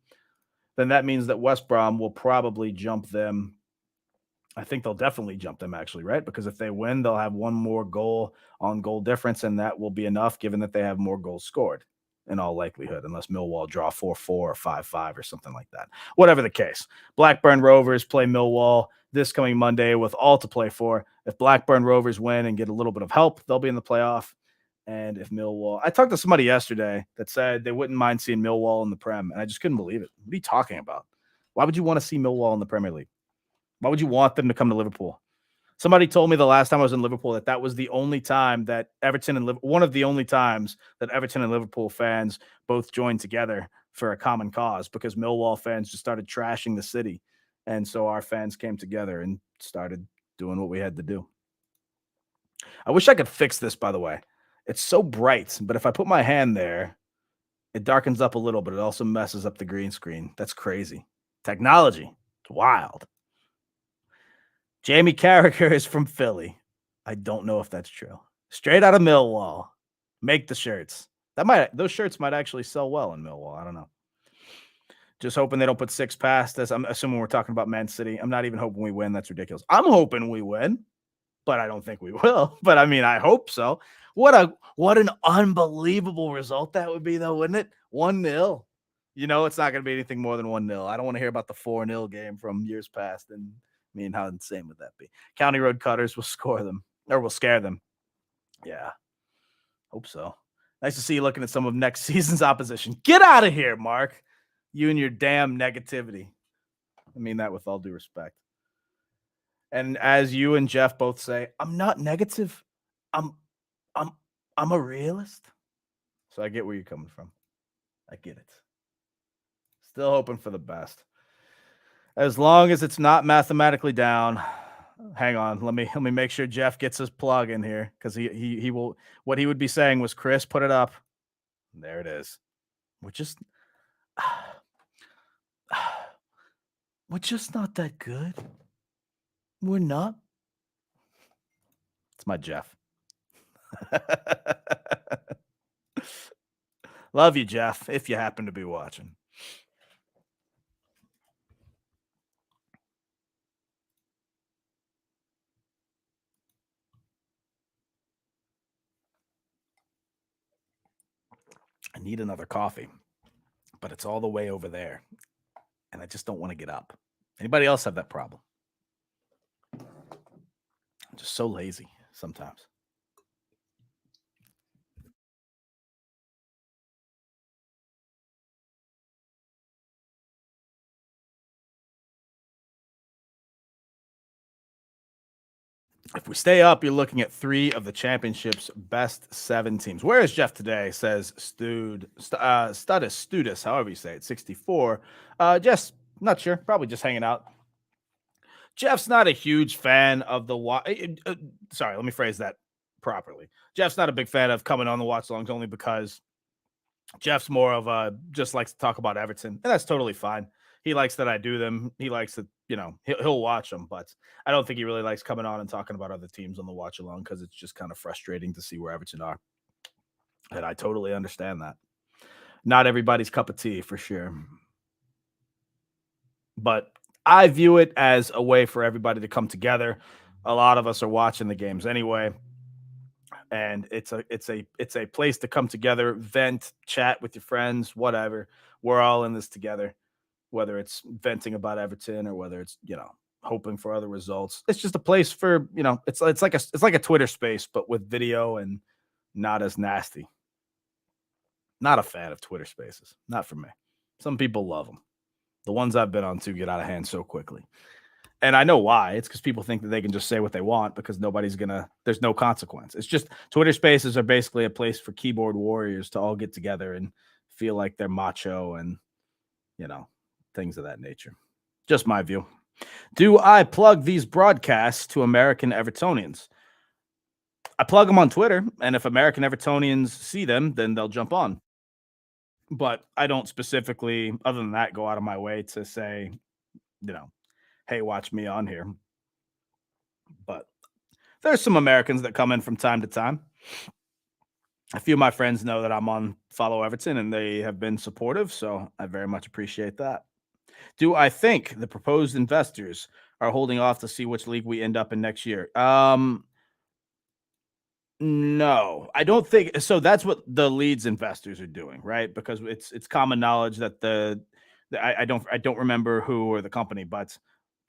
Then that means that West Brom will probably jump them. I think they'll definitely jump them, actually, right? Because if they win, they'll have one more goal on goal difference, and that will be enough given that they have more goals scored in all likelihood, unless Millwall draw 4-4 or 5-5 or something like that. Whatever the case, Blackburn Rovers play Millwall this coming Monday with all to play for. If Blackburn Rovers win and get a little bit of help, they'll be in the playoff. And if Millwall, I talked to somebody yesterday that said they wouldn't mind seeing Millwall in the Prem, and I just couldn't believe it. What are you talking about? Why would you want to see Millwall in the Premier League? Why would you want them to come to Liverpool? Somebody told me the last time I was in Liverpool that was the only time that Everton and one of the only times that Everton and Liverpool fans both joined together for a common cause because Millwall fans just started trashing the city. And so our fans came together and started doing what we had to do. I wish I could fix this, by the way. It's so bright, but if I put my hand there, it darkens up a little, but it also messes up the green screen. That's crazy. Technology. It's wild. Jamie Carragher is from Philly. I don't know if that's true. Straight out of Millwall. Make the shirts. Those shirts might actually sell well in Millwall. I don't know. Just hoping they don't put 6 past us. I'm assuming we're talking about Man City. I'm not even hoping we win. That's ridiculous. I'm hoping we win, but I don't think we will. But I mean, I hope so. What an unbelievable result that would be, though, wouldn't it? 1-0. You know, it's not going to be anything more than 1-0. I don't want to hear about the 4-0 game from years past. And I mean, how insane would that be? County Road Cutters will score them or will scare them. Yeah, hope so. Nice to see you looking at some of next season's opposition. Get out of here, Mark. You and your damn negativity. I mean that with all due respect. And as you and Jeff both say, I'm not negative. I'm a realist. So I get where you're coming from. I get it. Still hoping for the best. As long as it's not mathematically down. Hang on. Let me make sure Jeff gets his plug in here because he will. What he would be saying was, Chris, put it up. There it is. We're just we're just not that good. We're not. It's my Jeff. Love you, Jeff, if you happen to be watching. I need another coffee, but it's all the way over there, and I just don't want to get up. Anybody else have that problem? I'm just so lazy sometimes. If we stay up, you're looking at 3 of the championship's best 7 teams. Where is Jeff today? Says Studis, however you say it, 64. Just not sure. Probably just hanging out. Jeff's not a huge fan of the sorry, let me phrase that properly. Jeff's not a big fan of coming on the watch longs only because Jeff's more of a just likes to talk about Everton, and that's totally fine. He likes that I do them. He likes that, he'll watch them, but I don't think he really likes coming on and talking about other teams on the watch along because it's just kind of frustrating to see where Everton are. And I totally understand that. Not everybody's cup of tea for sure. But I view it as a way for everybody to come together. A lot of us are watching the games anyway, and it's a place to come together, vent, chat with your friends, whatever. We're all in this together, whether it's venting about Everton or whether it's, hoping for other results. It's just a place for, it's like a Twitter space, but with video and not as nasty. Not a fan of Twitter spaces. Not for me. Some people love them. The ones I've been on to get out of hand so quickly. And I know why. It's because people think that they can just say what they want because there's no consequence. It's just Twitter spaces are basically a place for keyboard warriors to all get together and feel like they're macho and, things of that nature. Just my view. Do I plug these broadcasts to American Evertonians? I plug them on Twitter, and if American Evertonians see them, then they'll jump on. But I don't specifically, other than that, go out of my way to say, hey, watch me on here. But there's some Americans that come in from time to time. A few of my friends know that I'm on Follow Everton, and they have been supportive, so I very much appreciate that. Do I think the proposed investors are holding off to see which league we end up in next year? No, I don't think so. That's what the Leeds investors are doing, right? Because it's common knowledge that I don't remember who or the company, but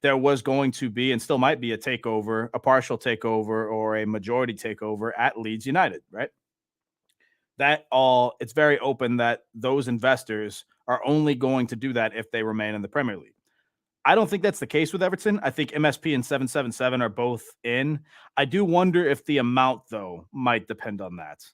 there was going to be and still might be a takeover, a partial takeover or a majority takeover at Leeds United, right? It's very open that those investors are only going to do that if they remain in the Premier League. I don't think that's the case with Everton. I think MSP and 777 are both in. I do wonder if the amount, though, might depend on that.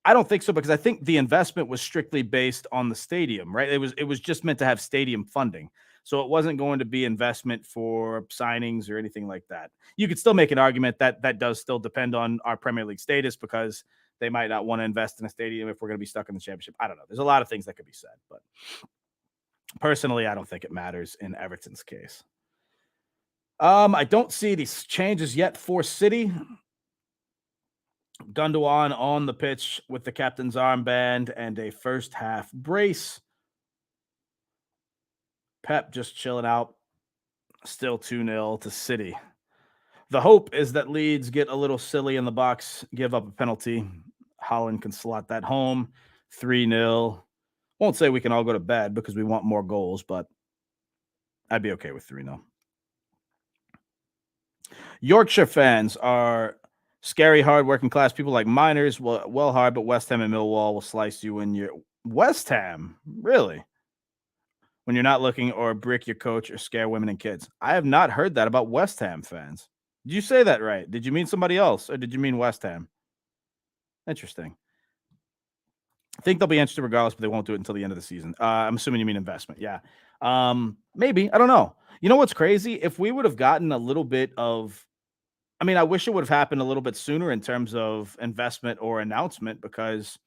I don't think so because I think the investment was strictly based on the stadium, right? It was just meant to have stadium funding. So it wasn't going to be investment for signings or anything like that. You could still make an argument that that does still depend on our Premier League status because they might not want to invest in a stadium if we're going to be stuck in the championship. I don't know. There's a lot of things that could be said, but personally, I don't think it matters in Everton's case. I don't see these changes yet for City. Gundogan on the pitch with the captain's armband and a first half brace. Pep just chilling out. Still 2-0 to City. The hope is that Leeds get a little silly in the box, give up a penalty. Holland can slot that home. 3-0. Won't say we can all go to bed because we want more goals, but I'd be okay with 3-0. Yorkshire fans are scary, hard working class people like miners. Well, hard, but West Ham and Millwall will slice you when you're West Ham. Really? When you're not looking, or brick your coach or scare women and kids. I have not heard that about West Ham fans. Did you say that right? Did you mean somebody else or did you mean West Ham? Interesting. I think they'll be interested regardless, but they won't do it until the end of the season. I'm assuming you mean investment. Yeah. Maybe. I don't know. You know what's crazy? If we would have gotten a little bit of, I wish it would have happened a little bit sooner in terms of investment or announcement because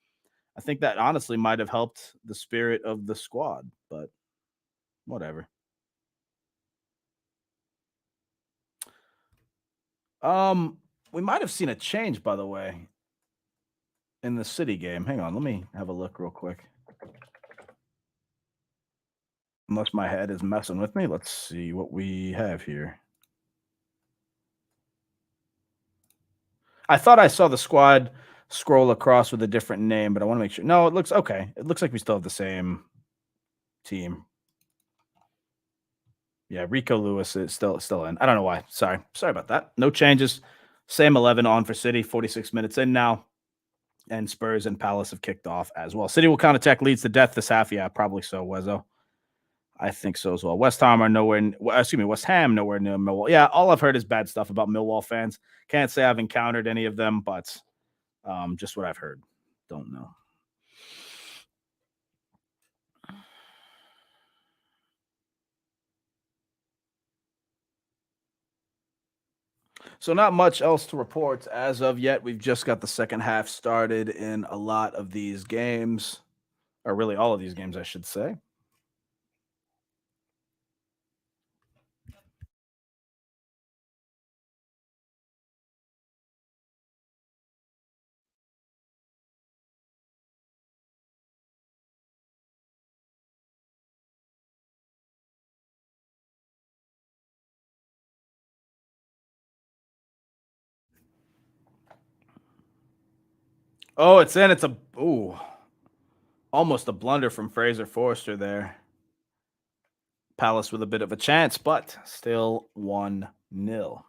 I think that honestly might have helped the spirit of the squad, but whatever. Um, we might have seen a change, by the way, in the City game. Hang on, let me have a look real quick. Unless my head is messing with me, let's see what we have here. I thought I saw the squad scroll across with a different name, but I want to make sure. No, it looks okay. It looks like we still have the same team. Yeah, Rico Lewis is still in. I don't know why. Sorry about that. No changes. Same 11 on for City. 46 minutes in now, and Spurs and Palace have kicked off as well. City will counterattack Leeds to death this half. Yeah, probably so. Wezo. I think so as well. West Ham are nowhere. Excuse me, West Ham nowhere near Millwall. Yeah, all I've heard is bad stuff about Millwall fans. Can't say I've encountered any of them, but just what I've heard. Don't know. So not much else to report as of yet. We've just got the second half started in a lot of these games, or really all of these games, I should say. Oh, it's in. It's a almost a blunder from Fraser Forster there. Palace with a bit of a chance, but still 1-0.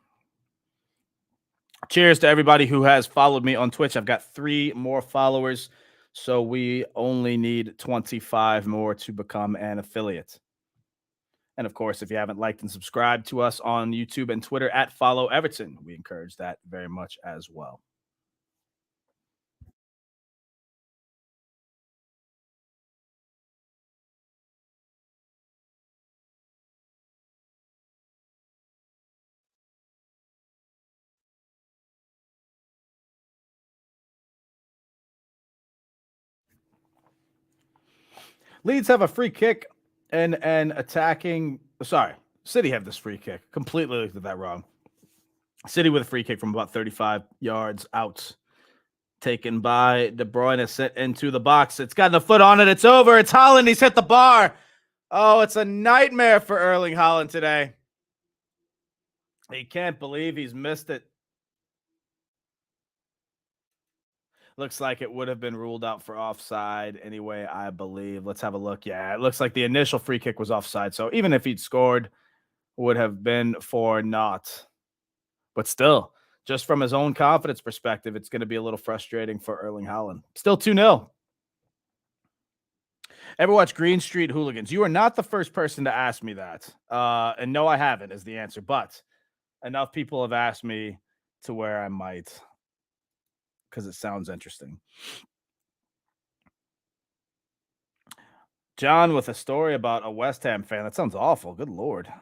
Cheers to everybody who has followed me on Twitch. I've got 3 more followers, so we only need 25 more to become an affiliate. And of course, if you haven't liked and subscribed to us on YouTube and Twitter at Follow Everton, we encourage that very much as well. Leeds have a free kick and attacking. Sorry, City have this free kick. Completely looked at that wrong. City with a free kick from about 35 yards out. Taken by De Bruyne, set into the box. It's got a foot on it. It's over. It's Haaland. He's hit the bar. Oh, it's a nightmare for Erling Haaland today. He can't believe he's missed it. Looks like it would have been ruled out for offside anyway, I believe. Let's have a look. Yeah, it looks like the initial free kick was offside. So even if he'd scored, would have been for naught. But still, just from his own confidence perspective, it's going to be a little frustrating for Erling Haaland. Still 2-0. Ever watch Green Street Hooligans? You are not the first person to ask me that. And no, I haven't is the answer. But enough people have asked me to where I might, because it sounds interesting. John with a story about a West Ham fan. That sounds awful. Good Lord.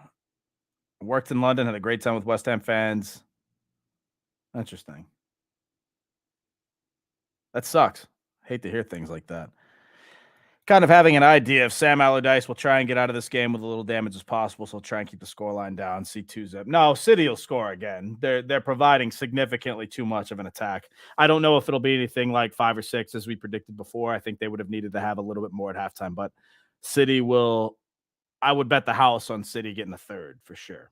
Worked in London, had a great time with West Ham fans. Interesting. That sucks. Hate to hear things like that. Kind of having an idea if Sam Allardyce will try and get out of this game with a little damage as possible, so he'll try and keep the scoreline down. See 2-zip. No, City will score again. They're providing significantly too much of an attack. I don't know if it'll be anything like 5 or 6 as we predicted before. I think they would have needed to have a little bit more at halftime, but City will. I would bet the house on City getting a third for sure.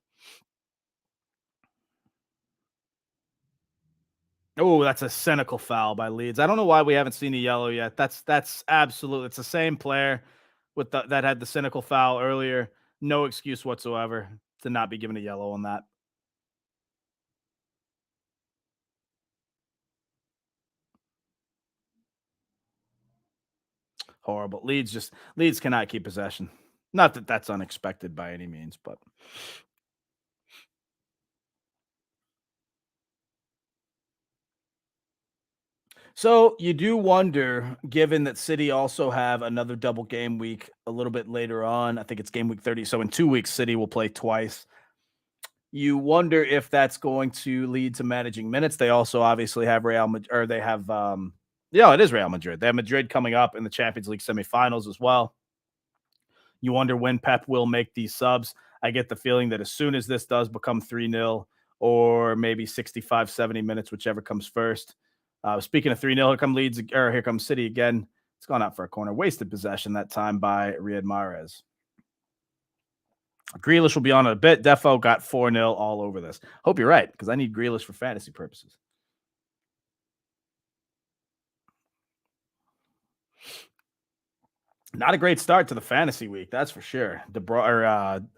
Oh, that's a cynical foul by Leeds. I don't know why we haven't seen a yellow yet. That's absolutely. It's the same player with that had the cynical foul earlier. No excuse whatsoever to not be given a yellow on that. Horrible. Leeds cannot keep possession. Not that that's unexpected by any means, but so you do wonder, given that City also have another double game week a little bit later on. I think it's game week 30. So in 2 weeks, City will play twice. You wonder if that's going to lead to managing minutes. They also obviously have Real Madrid, or they have Yeah, it is Real Madrid. They have Madrid coming up in the Champions League semifinals as well. You wonder when Pep will make these subs. I get the feeling that as soon as this does become 3-0 or maybe 65, 70 minutes, whichever comes first. Speaking of 3-0, here come Leeds, or here comes City again. It's gone out for a corner. Wasted possession that time by Riyad Mahrez. Grealish will be on it a bit. Defo got 4-0 all over this. Hope you're right, because I need Grealish for fantasy purposes. Not a great start to the fantasy week, that's for sure.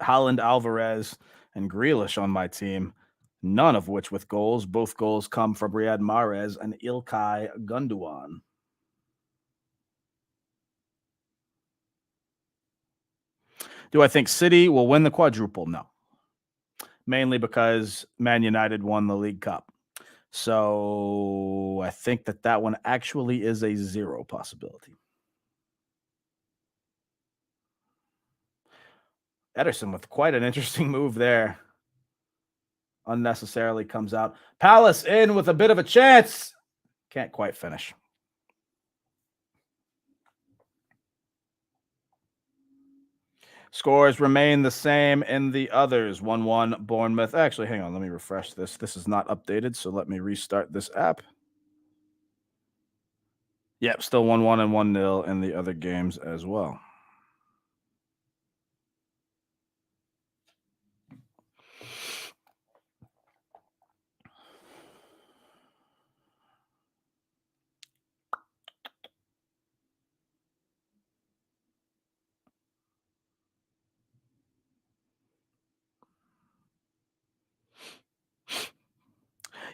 Holland, Alvarez, and Grealish on my team, none of which with goals. Both goals come from Riyad Mahrez and Ilkay Gundogan. Do I think City will win the quadruple? No. Mainly because Man United won the League Cup. So I think that one actually is a zero possibility. Ederson with quite an interesting move there. Unnecessarily comes out. Palace in with a bit of a chance. Can't quite finish. Scores remain the same in the others. 1-1 Bournemouth. Actually, hang on. Let me refresh this. This is not updated, so let me restart this app. Yep, still 1-1 and 1-0 in the other games as well.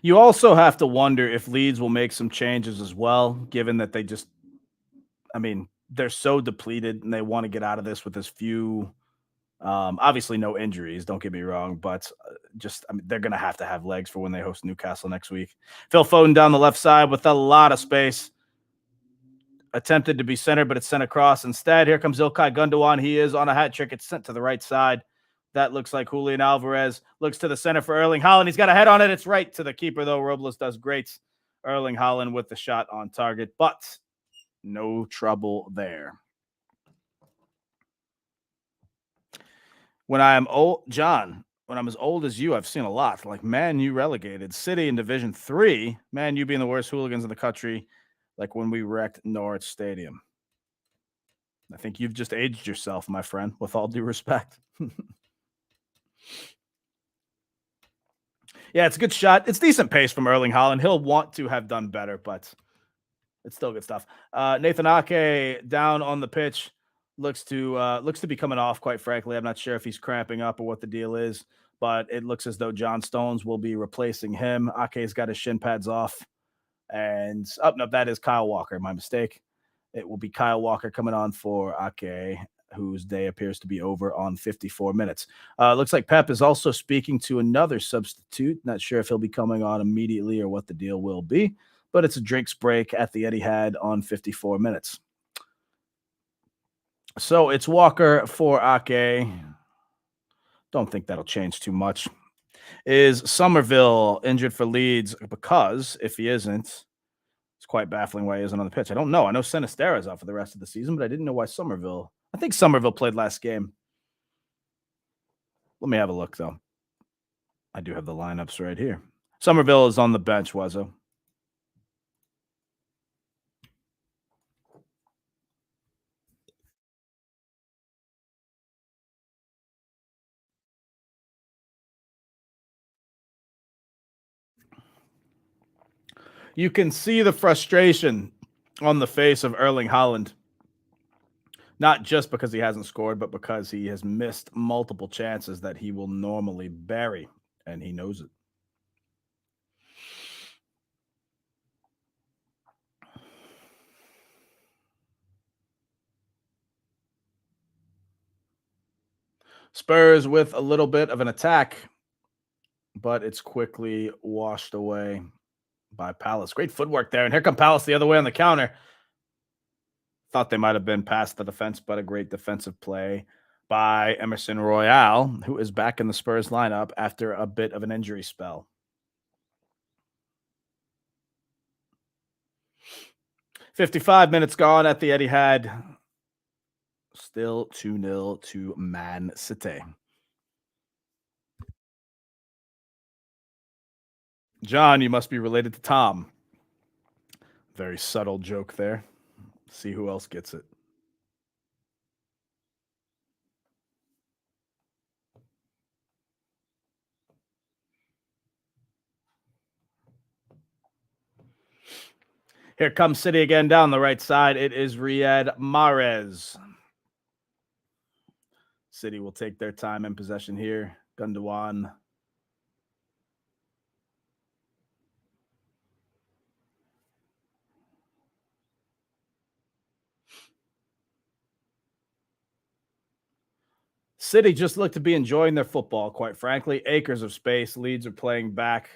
You also have to wonder if Leeds will make some changes as well, given that they're so depleted and they want to get out of this with as few, obviously no injuries, don't get me wrong, but they're going to have legs for when they host Newcastle next week. Phil Foden down the left side with a lot of space. Attempted to be centered, but it's sent across instead. Here comes Ilkay Gundogan. He is on a hat trick. It's sent to the right side. That looks like Julian Alvarez. Looks to the center for Erling Haaland. He's got a head on it. It's right to the keeper, though. Robles does great. Erling Haaland with the shot on target, but no trouble there. When I am old, John, when I'm as old as you, I've seen a lot. Like Man U relegated, City in Division 3, Man U being the worst hooligans in the country, like when we wrecked Norwich Stadium. I think you've just aged yourself, my friend, with all due respect. Yeah, it's a good shot. It's decent pace from Erling Haaland. He'll want to have done better, but it's still good stuff. Nathan Ake down on the pitch looks to be coming off. Quite frankly, I'm not sure if he's cramping up or what the deal is, but it looks as though John Stones will be replacing him. Ake's got his shin pads off, and no, that is Kyle Walker. My mistake. It will be Kyle Walker coming on for Ake, whose day appears to be over on 54 minutes. Looks like Pep is also speaking to another substitute. Not sure if he'll be coming on immediately or what the deal will be, but it's a drinks break at the Etihad on 54 minutes. So it's Walker for Ake. Don't think that'll change too much. Is Somerville injured for Leeds? Because if he isn't, it's quite baffling why he isn't on the pitch. I don't know. I know Sinistera's out for the rest of the season, but I didn't know why Somerville. I think Somerville played last game. Let me have a look, though. I do have the lineups right here. Somerville is on the bench, Wazzo. You can see the frustration on the face of Erling Haaland. Not just because he hasn't scored, but because he has missed multiple chances that he will normally bury, and he knows it. Spurs with a little bit of an attack, but it's quickly washed away by Palace. Great footwork there. And here come Palace the other way on the counter. Thought they might have been past the defense, but a great defensive play by Emerson Royale, who is back in the Spurs lineup after a bit of an injury spell. 55 minutes gone at the Etihad. Still 2-0 to Man City. John, you must be related to Tom. Very subtle joke there. See who else gets it. Here comes City again down the right side. It is Riyad Mahrez. City will take their time in possession here. Gundogan. City just look to be enjoying their football, quite frankly. Acres of space. Leeds are playing back,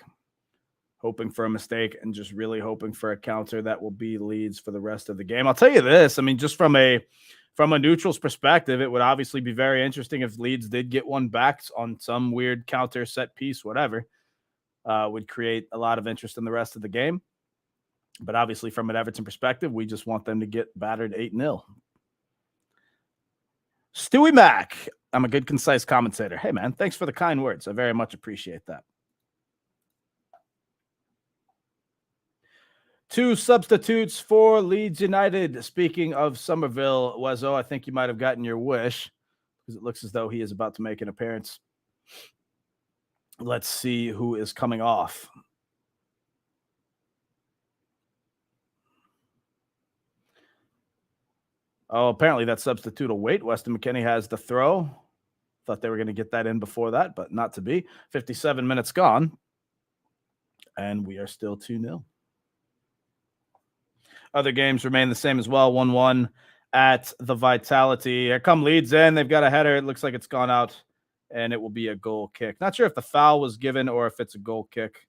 hoping for a mistake and just really hoping for a counter that will be Leeds for the rest of the game. I'll tell you this. I mean, just from a neutral's perspective, it would obviously be very interesting if Leeds did get one back on some weird counter, set piece, whatever. Would create a lot of interest in the rest of the game. But obviously, from an Everton perspective, we just want them to get battered 8-0. Stewie Mack. I'm a good, concise commentator. Hey, man, thanks for the kind words. I very much appreciate that. 2 substitutes for Leeds United. Speaking of Somerville, Wezo, I think you might have gotten your wish because it looks as though he is about to make an appearance. Let's see who is coming off. Oh, apparently that substitute will wait. Weston McKennie has the throw. Thought they were going to get that in before that, but not to be. 57 minutes gone. And we are still 2-0. Other games remain the same as well. 1-1 at the Vitality. Here come Leeds in. They've got a header. It looks like it's gone out, and it will be a goal kick. Not sure if the foul was given or if it's a goal kick,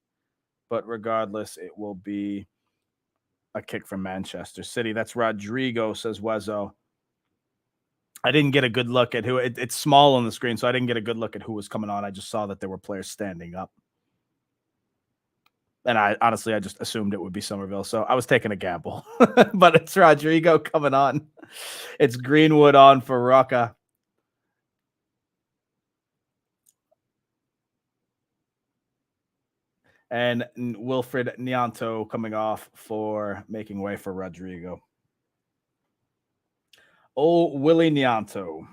but regardless, it will be a kick from Manchester City. That's Rodrigo, says Wezo. I didn't get a good look at who. It's small on the screen, so I didn't get a good look at who was coming on. I just saw that there were players standing up. And I just assumed it would be Somerville. So I was taking a gamble. But it's Rodrigo coming on. It's Greenwood on for Rocca. And Wilfred Nianto coming off for making way for Rodrigo. Oh, Willie Nianto.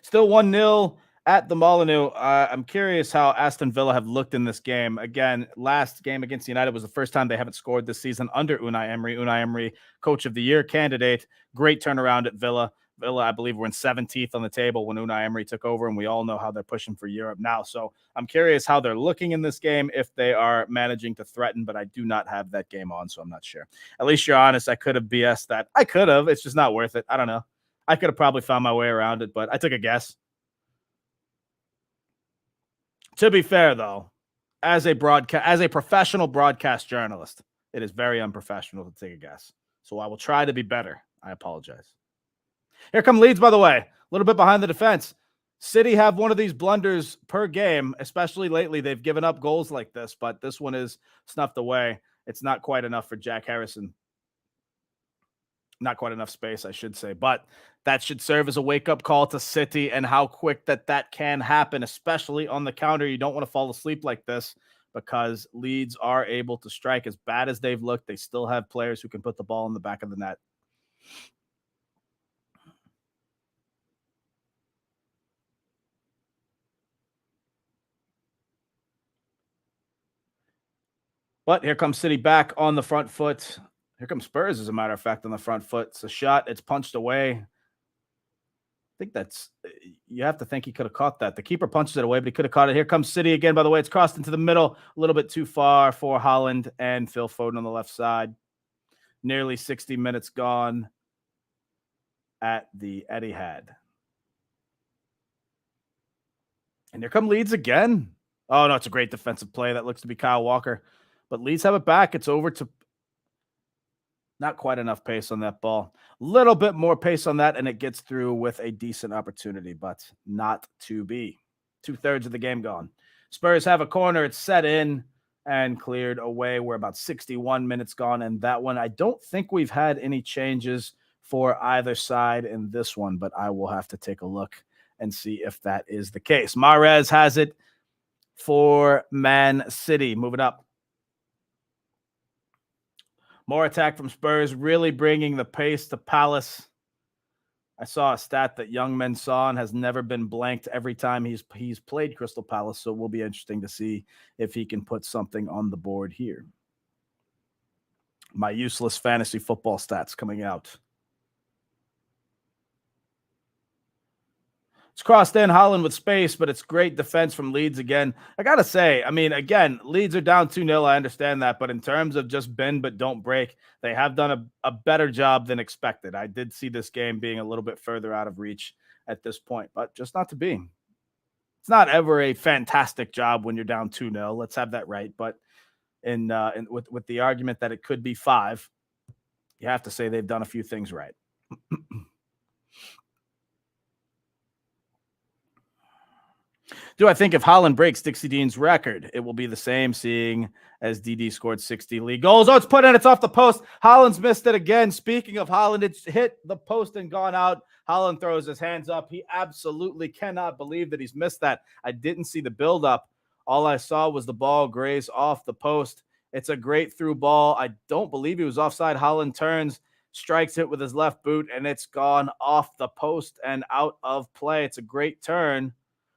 Still 1-0 at the Molineux. I'm curious how Aston Villa have looked in this game. Again, last game against United was the first time they haven't scored this season under Unai Emery. Unai Emery, Coach of the Year candidate. Great turnaround at Villa. Villa, I believe, were in 17th on the table when Unai Emery took over, and we all know how they're pushing for Europe now. So I'm curious how they're looking in this game, if they are managing to threaten, but I do not have that game on, so I'm not sure. At least you're honest. I could have BS'd that. I could have. It's just not worth it. I don't know. I could have probably found my way around it, but I took a guess. To be fair, though, as a professional broadcast journalist, it is very unprofessional to take a guess. So I will try to be better. I apologize. Here come Leeds, by the way. A little bit behind the defense. City have one of these blunders per game, especially lately. They've given up goals like this, but this one is snuffed away. It's not quite enough for Jack Harrison. Not quite enough space, I should say. But that should serve as a wake-up call to City and how quick that can happen, especially on the counter. You don't want to fall asleep like this because Leeds are able to strike. As bad as they've looked, they still have players who can put the ball in the back of the net. But here comes City back on the front foot. Here comes Spurs, as a matter of fact, on the front foot. It's a shot. It's punched away. I think you have to think he could have caught that. The keeper punched it away, but he could have caught it. Here comes City again, by the way. It's crossed into the middle, a little bit too far for Haaland and Phil Foden on the left side. Nearly 60 minutes gone at the Etihad. And here come Leeds again. Oh, no, it's a great defensive play. That looks to be Kyle Walker. But Leeds have it back. It's over to not quite enough pace on that ball. A little bit more pace on that, and it gets through with a decent opportunity, but not to be. 2/3 of the game gone. Spurs have a corner. It's set in and cleared away. We're about 61 minutes gone, and that one, I don't think we've had any changes for either side in this one, but I will have to take a look and see if that is the case. Mahrez has it for Man City. Moving up. More attack from Spurs, really bringing the pace to Palace. I saw a stat that Young-min Son has never been blanked every time he's played Crystal Palace, so it will be interesting to see if he can put something on the board here. My useless fantasy football stats coming out. It's crossed in Haaland with space, but it's great defense from Leeds again. I got to say, I mean, again, Leeds are down 2-0. I understand that. But in terms of just bend but don't break, they have done a better job than expected. I did see this game being a little bit further out of reach at this point, but just not to be. It's not ever a fantastic job when you're down 2-0. Let's have that right. But with the argument that it could be 5, you have to say they've done a few things right. Do I think if Haaland breaks Dixie Dean's record, it will be the same, seeing as DD scored 60 league goals? Oh, it's put in. It's off the post. Haaland's missed it again. Speaking of Haaland, it's hit the post and gone out. Haaland throws his hands up. He absolutely cannot believe that he's missed that. I didn't see the buildup. All I saw was the ball graze off the post. It's a great through ball. I don't believe he was offside. Haaland turns, strikes it with his left boot, and it's gone off the post and out of play. It's a great turn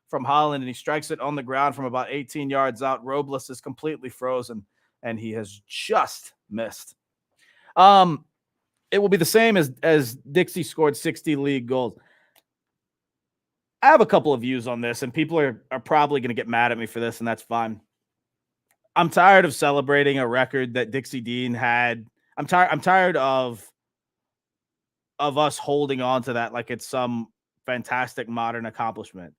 from Haaland, and he strikes it on the ground from about 18 yards out. Robles is completely frozen, and he has just missed. It will be the same as Dixie scored 60 league goals. I have a couple of views on this, and people are probably going to get mad at me for this, and that's fine. I'm tired of celebrating a record that Dixie Dean had. I'm tired of us holding on to that like it's some fantastic modern accomplishment.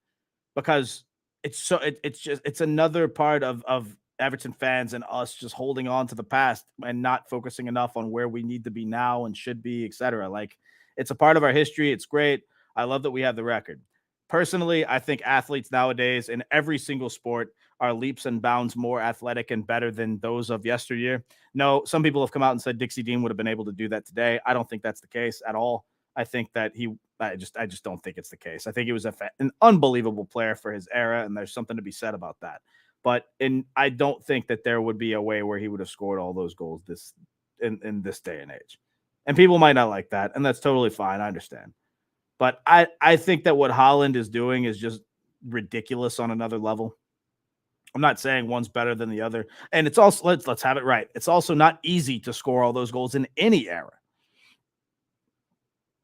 Because it's another part of Everton fans and us just holding on to the past and not focusing enough on where we need to be now and should be, etc. Like, it's a part of our history. It's great. I love that we have the record. Personally, I think athletes nowadays in every single sport are leaps and bounds more athletic and better than those of yesteryear. No, some people have come out and said Dixie Dean would have been able to do that today. I don't think that's the case at all. I think that I just don't think it's the case. I think he was an unbelievable player for his era, and there's something to be said about that. But I don't think that there would be a way where he would have scored all those goals in this day and age. And people might not like that, and that's totally fine. I understand. But I think that what Haaland is doing is just ridiculous on another level. I'm not saying one's better than the other. And it's also, let's have it right. It's also not easy to score all those goals in any era.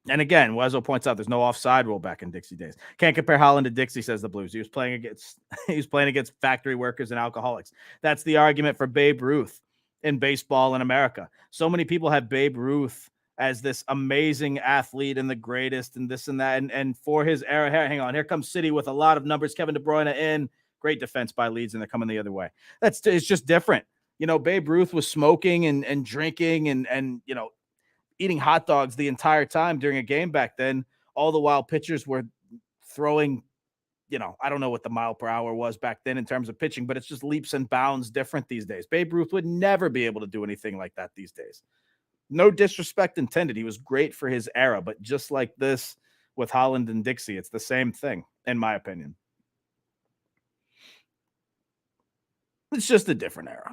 And again, Wezo points out there's no offside rule back in Dixie days. Can't compare Haaland to Dixie, says the Blues. He was playing against factory workers and alcoholics. That's the argument for Babe Ruth in baseball in America. So many people have Babe Ruth as this amazing athlete and the greatest and this and that. And for his era, hang on, here comes City with a lot of numbers. Kevin De Bruyne in. Great defense by Leeds, and they're coming the other way. It's just different. Babe Ruth was smoking and drinking and eating hot dogs the entire time during a game back then, all the while pitchers were throwing, I don't know what the mile per hour was back then in terms of pitching, but it's just leaps and bounds different these days. Babe Ruth would never be able to do anything like that these days. No disrespect intended. He was great for his era, but just like this with Haaland and Dixie, it's the same thing, in my opinion. It's just a different era.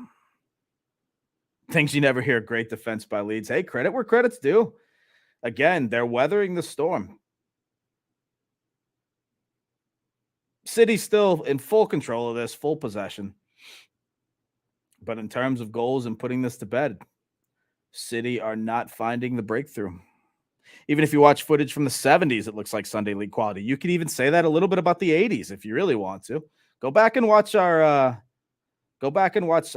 Things you never hear. Great defense by Leeds. Hey, credit where credit's due. Again, they're weathering the storm. City's still in full control of this, full possession. But in terms of goals and putting this to bed, City are not finding the breakthrough. Even if you watch footage from the 70s, it looks like Sunday League quality. You could even say that a little bit about the 80s if you really want to. Go back and watch a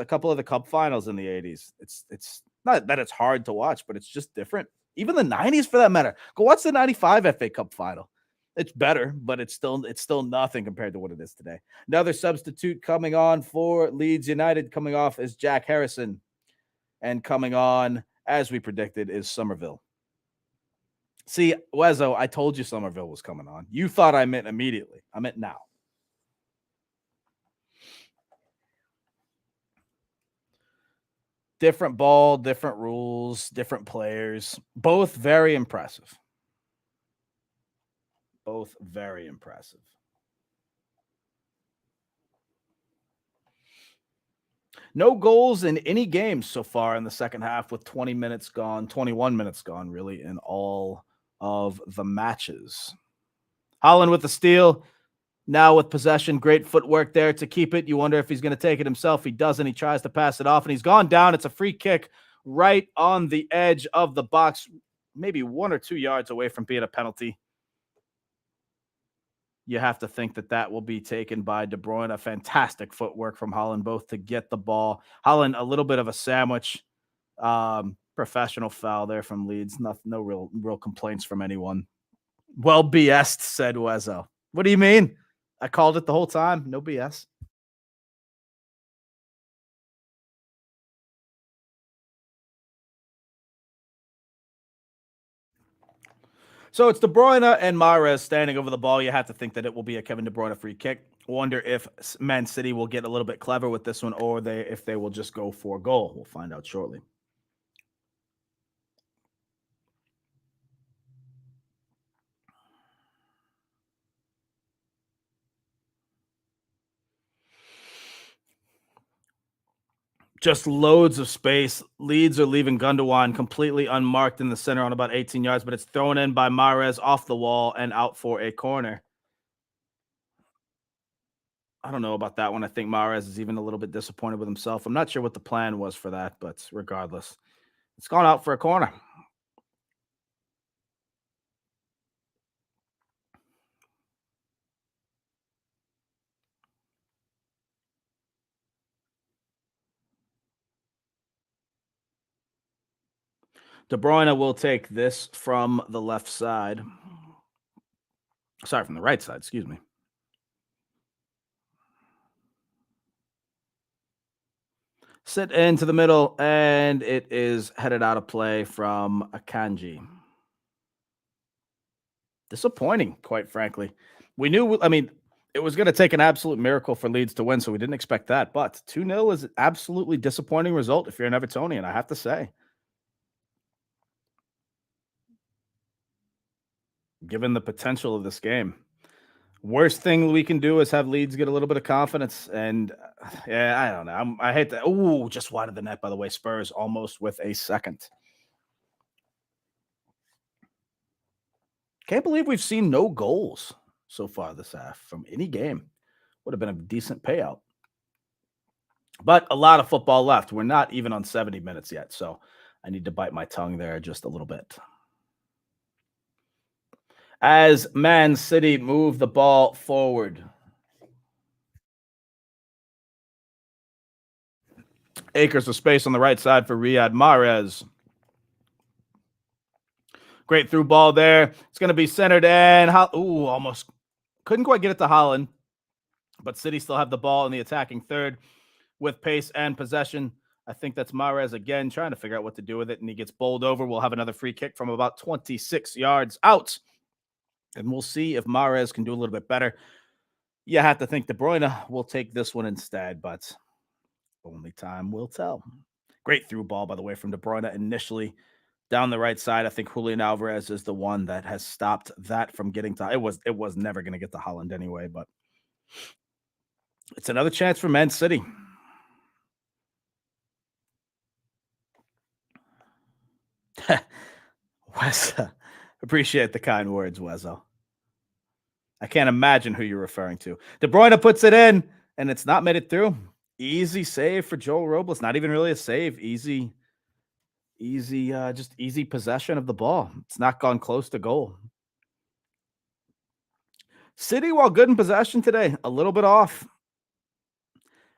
couple of the cup finals in the 80s. It's not that it's hard to watch, but it's just different. Even the 90s for that matter. Go watch the 95 FA Cup final. It's better, but it's still nothing compared to what it is today. Another substitute coming on for Leeds United coming off is Jack Harrison. And coming on, as we predicted, is Somerville. See, Wezo, I told you Somerville was coming on. You thought I meant immediately. I meant now. Different ball, different rules, different players. Both very impressive. Both very impressive. No goals in any game so far in the second half, with 20 minutes gone, 21 minutes gone, really, in all of the matches. Holland with the steal. Now with possession, great footwork there to keep it. You wonder if he's going to take it himself. He doesn't. He tries to pass it off, and he's gone down. It's a free kick right on the edge of the box, maybe 1 or 2 yards away from being a penalty. You have to think that that will be taken by De Bruyne. A fantastic footwork from Holland, both to get the ball. Holland, a little bit of a sandwich. Professional foul there from Leeds. No real complaints from anyone. Well, BS, said Wezo. What do you mean? I called it the whole time. No BS. So it's De Bruyne and Mahrez standing over the ball. You have to think that it will be a Kevin De Bruyne free kick. Wonder if Man City will get a little bit clever with this one, or if they will just go for a goal. We'll find out shortly. Just loads of space. Leeds are leaving Gundogan completely unmarked in the center on about 18 yards, but it's thrown in by Mahrez off the wall and out for a corner. I don't know about that one. I think Mahrez is even a little bit disappointed with himself. I'm not sure what the plan was for that, but regardless, it's gone out for a corner. De Bruyne will take this from the left side. Sorry, from the right side, excuse me. Sit into the middle, and it is headed out of play from Akanji. Disappointing, quite frankly. We knew, I mean, it was going to take an absolute miracle for Leeds to win, so we didn't expect that. But 2-0 is an absolutely disappointing result if you're an Evertonian, I have to say. Given the potential of this game. Worst thing we can do is have Leeds get a little bit of confidence. And yeah, I don't know. I hate that. Oh, just wide of the net, by the way. Spurs almost with a second. Can't believe we've seen no goals so far this half from any game. Would have been a decent payout. But a lot of football left. We're not even on 70 minutes yet. So I need to bite my tongue there just a little bit. As Man City move the ball forward. Acres of space on the right side for Riyad Mahrez. Great through ball there. It's going to be centered and almost couldn't quite get it to Holland. But City still have the ball in the attacking third with pace and possession. I think that's Mahrez again trying to figure out what to do with it, and he gets bowled over. We'll have another free kick from about 26 yards out, and we'll see if Mahrez can do a little bit better. You have to think De Bruyne will take this one instead, but only time will tell. Great through ball, by the way, from De Bruyne initially down the right side. I think Julian Alvarez is the one that has stopped that from getting to it. Was never going to get to Holland anyway, but it's another chance for Man City. Wes, appreciate the kind words, Wezo. I can't imagine who you're referring to. De Bruyne puts it in, and it's not made it through. Easy save for Joel Robles. Not even really a save. Easy, just easy possession of the ball. It's not gone close to goal. City, while good in possession today, a little bit off.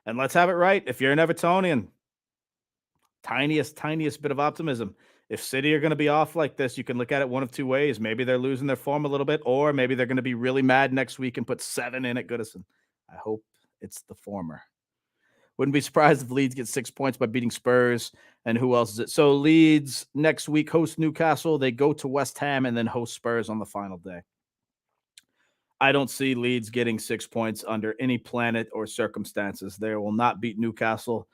And let's have it right. If you're an Evertonian, tiniest bit of optimism. If City are going to be off like this, you can look at it one of two ways. Maybe they're losing their form a little bit, or maybe they're going to be really mad next week and put 7 in at Goodison. I hope it's the former. Wouldn't be surprised if Leeds get 6 points by beating Spurs. And who else is it? So Leeds next week host Newcastle. They go to West Ham and then host Spurs on the final day. I don't see Leeds getting 6 points under any planet or circumstances. They will not beat Newcastle.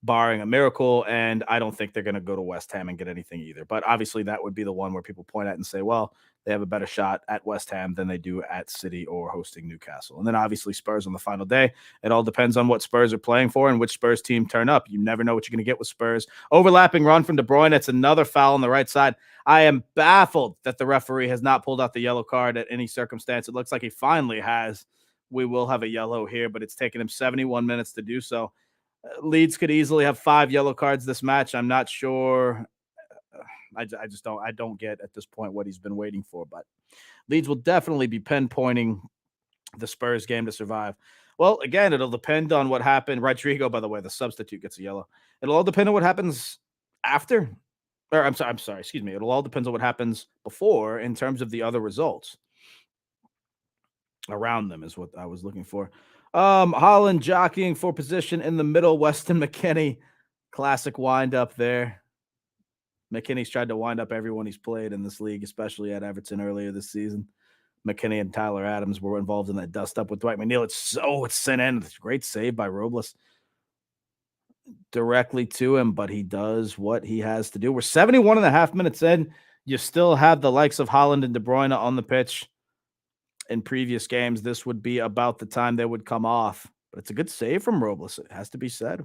barring a miracle. And I don't think they're going to go to West Ham and get anything either. But obviously, that would be the one where people point at and say, well, they have a better shot at West Ham than they do at City or hosting Newcastle. And then obviously, Spurs on the final day. It all depends on what Spurs are playing for and which Spurs team turn up. You never know what you're going to get with Spurs. Overlapping run from De Bruyne. It's another foul on the right side. I am baffled that the referee has not pulled out the yellow card at any circumstance. It looks like he finally has. We will have a yellow here, but it's taken him 71 minutes to do so. Leeds could easily have 5 yellow cards this match. I'm not sure. I just don't get at this point what he's been waiting for, but Leeds will definitely be pinpointing the Spurs game to survive. Well, again, it'll depend on what happened. Rodrigo, by the way, the substitute, gets a yellow. It'll all depend on what happens after. Or I'm sorry, excuse me. It'll all depend on what happens before in terms of the other results around them is what I was looking for. Holland jockeying for position in the middle. Weston McKennie, classic wind up there. McKinney's tried to wind up everyone he's played in this league, especially at Everton earlier this season. McKinney and Tyler Adams were involved in that dust up with Dwight McNeil. It's sent in. It's a great save by Robles directly to him, but he does what he has to do. We're 71 and a half minutes in. You still have the likes of Holland and De Bruyne on the pitch. In previous games, this would be about the time they would come off. But it's a good save from Robles. It has to be said.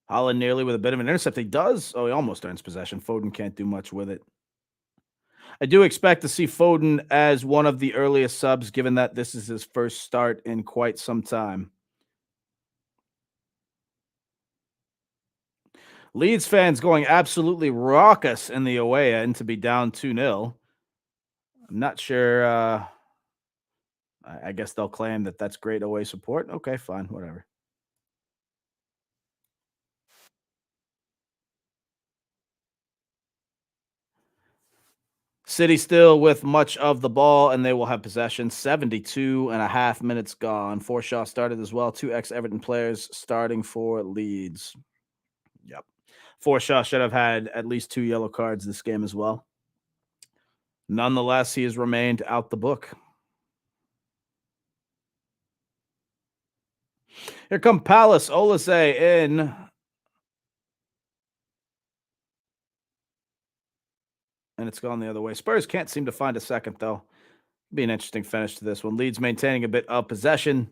Holland nearly with a bit of an intercept. He does. Oh, he almost earns possession. Foden can't do much with it. I do expect to see Foden as one of the earliest subs, given that this is his first start in quite some time. Leeds fans going absolutely raucous in the away end to be down 2-0. I'm not sure. I guess they'll claim that that's great away support. Okay, fine, whatever. City still with much of the ball, and they will have possession. 72 and a half minutes gone. Forshaw started as well. 2 ex-Everton players starting for Leeds. Yep. Forshaw should have had at least 2 yellow cards this game as well. Nonetheless, he has remained out the book. Here come Palace. Olise in. And it's gone the other way. Spurs can't seem to find a second, though. Be an interesting finish to this one. Leeds maintaining a bit of possession.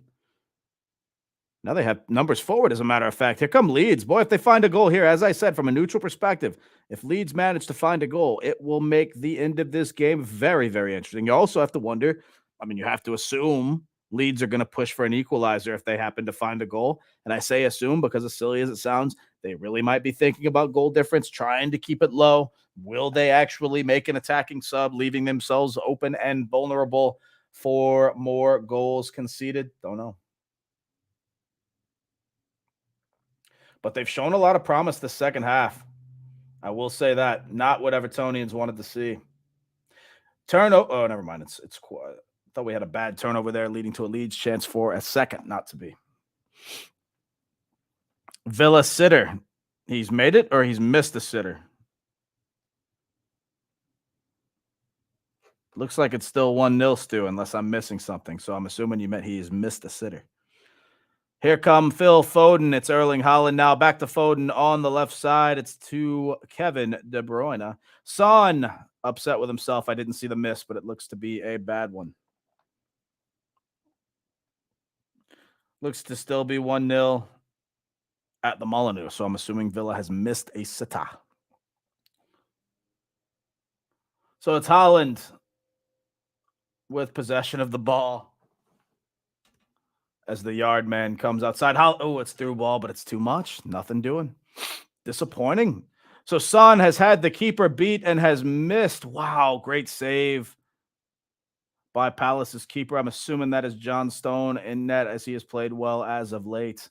Now they have numbers forward, as a matter of fact. Here come Leeds. Boy, if they find a goal here, as I said, from a neutral perspective, if Leeds manage to find a goal, it will make the end of this game very, very interesting. You also have to wonder, you have to assume Leeds are going to push for an equalizer if they happen to find a goal. And I say assume because, as silly as it sounds, they really might be thinking about goal difference, trying to keep it low. Will they actually make an attacking sub, leaving themselves open and vulnerable for more goals conceded? Don't know. But they've shown a lot of promise the second half. I will say that. Not what Evertonians wanted to see. Turnover. Oh, never mind. It's I thought we had a bad turnover there, leading to a Leeds chance for a second. Not to be. Villa sitter. He's made it or he's missed the sitter. Looks like it's still 1-0, Stu, unless I'm missing something. So I'm assuming you meant he's missed the sitter. Here come Phil Foden. It's Erling Haaland now. Back to Foden on the left side. It's to Kevin De Bruyne. Son upset with himself. I didn't see the miss, but it looks to be a bad one. Looks to still be 1-0 at the Molineux. So I'm assuming Villa has missed a sitter. So it's Haaland with possession of the ball as the yard man comes outside. Oh, it's through ball, but it's too much. Nothing doing. Disappointing. So Son has had the keeper beat and has missed. Wow, great save by Palace's keeper. I'm assuming that is John Stone in net, as he has played well as of late.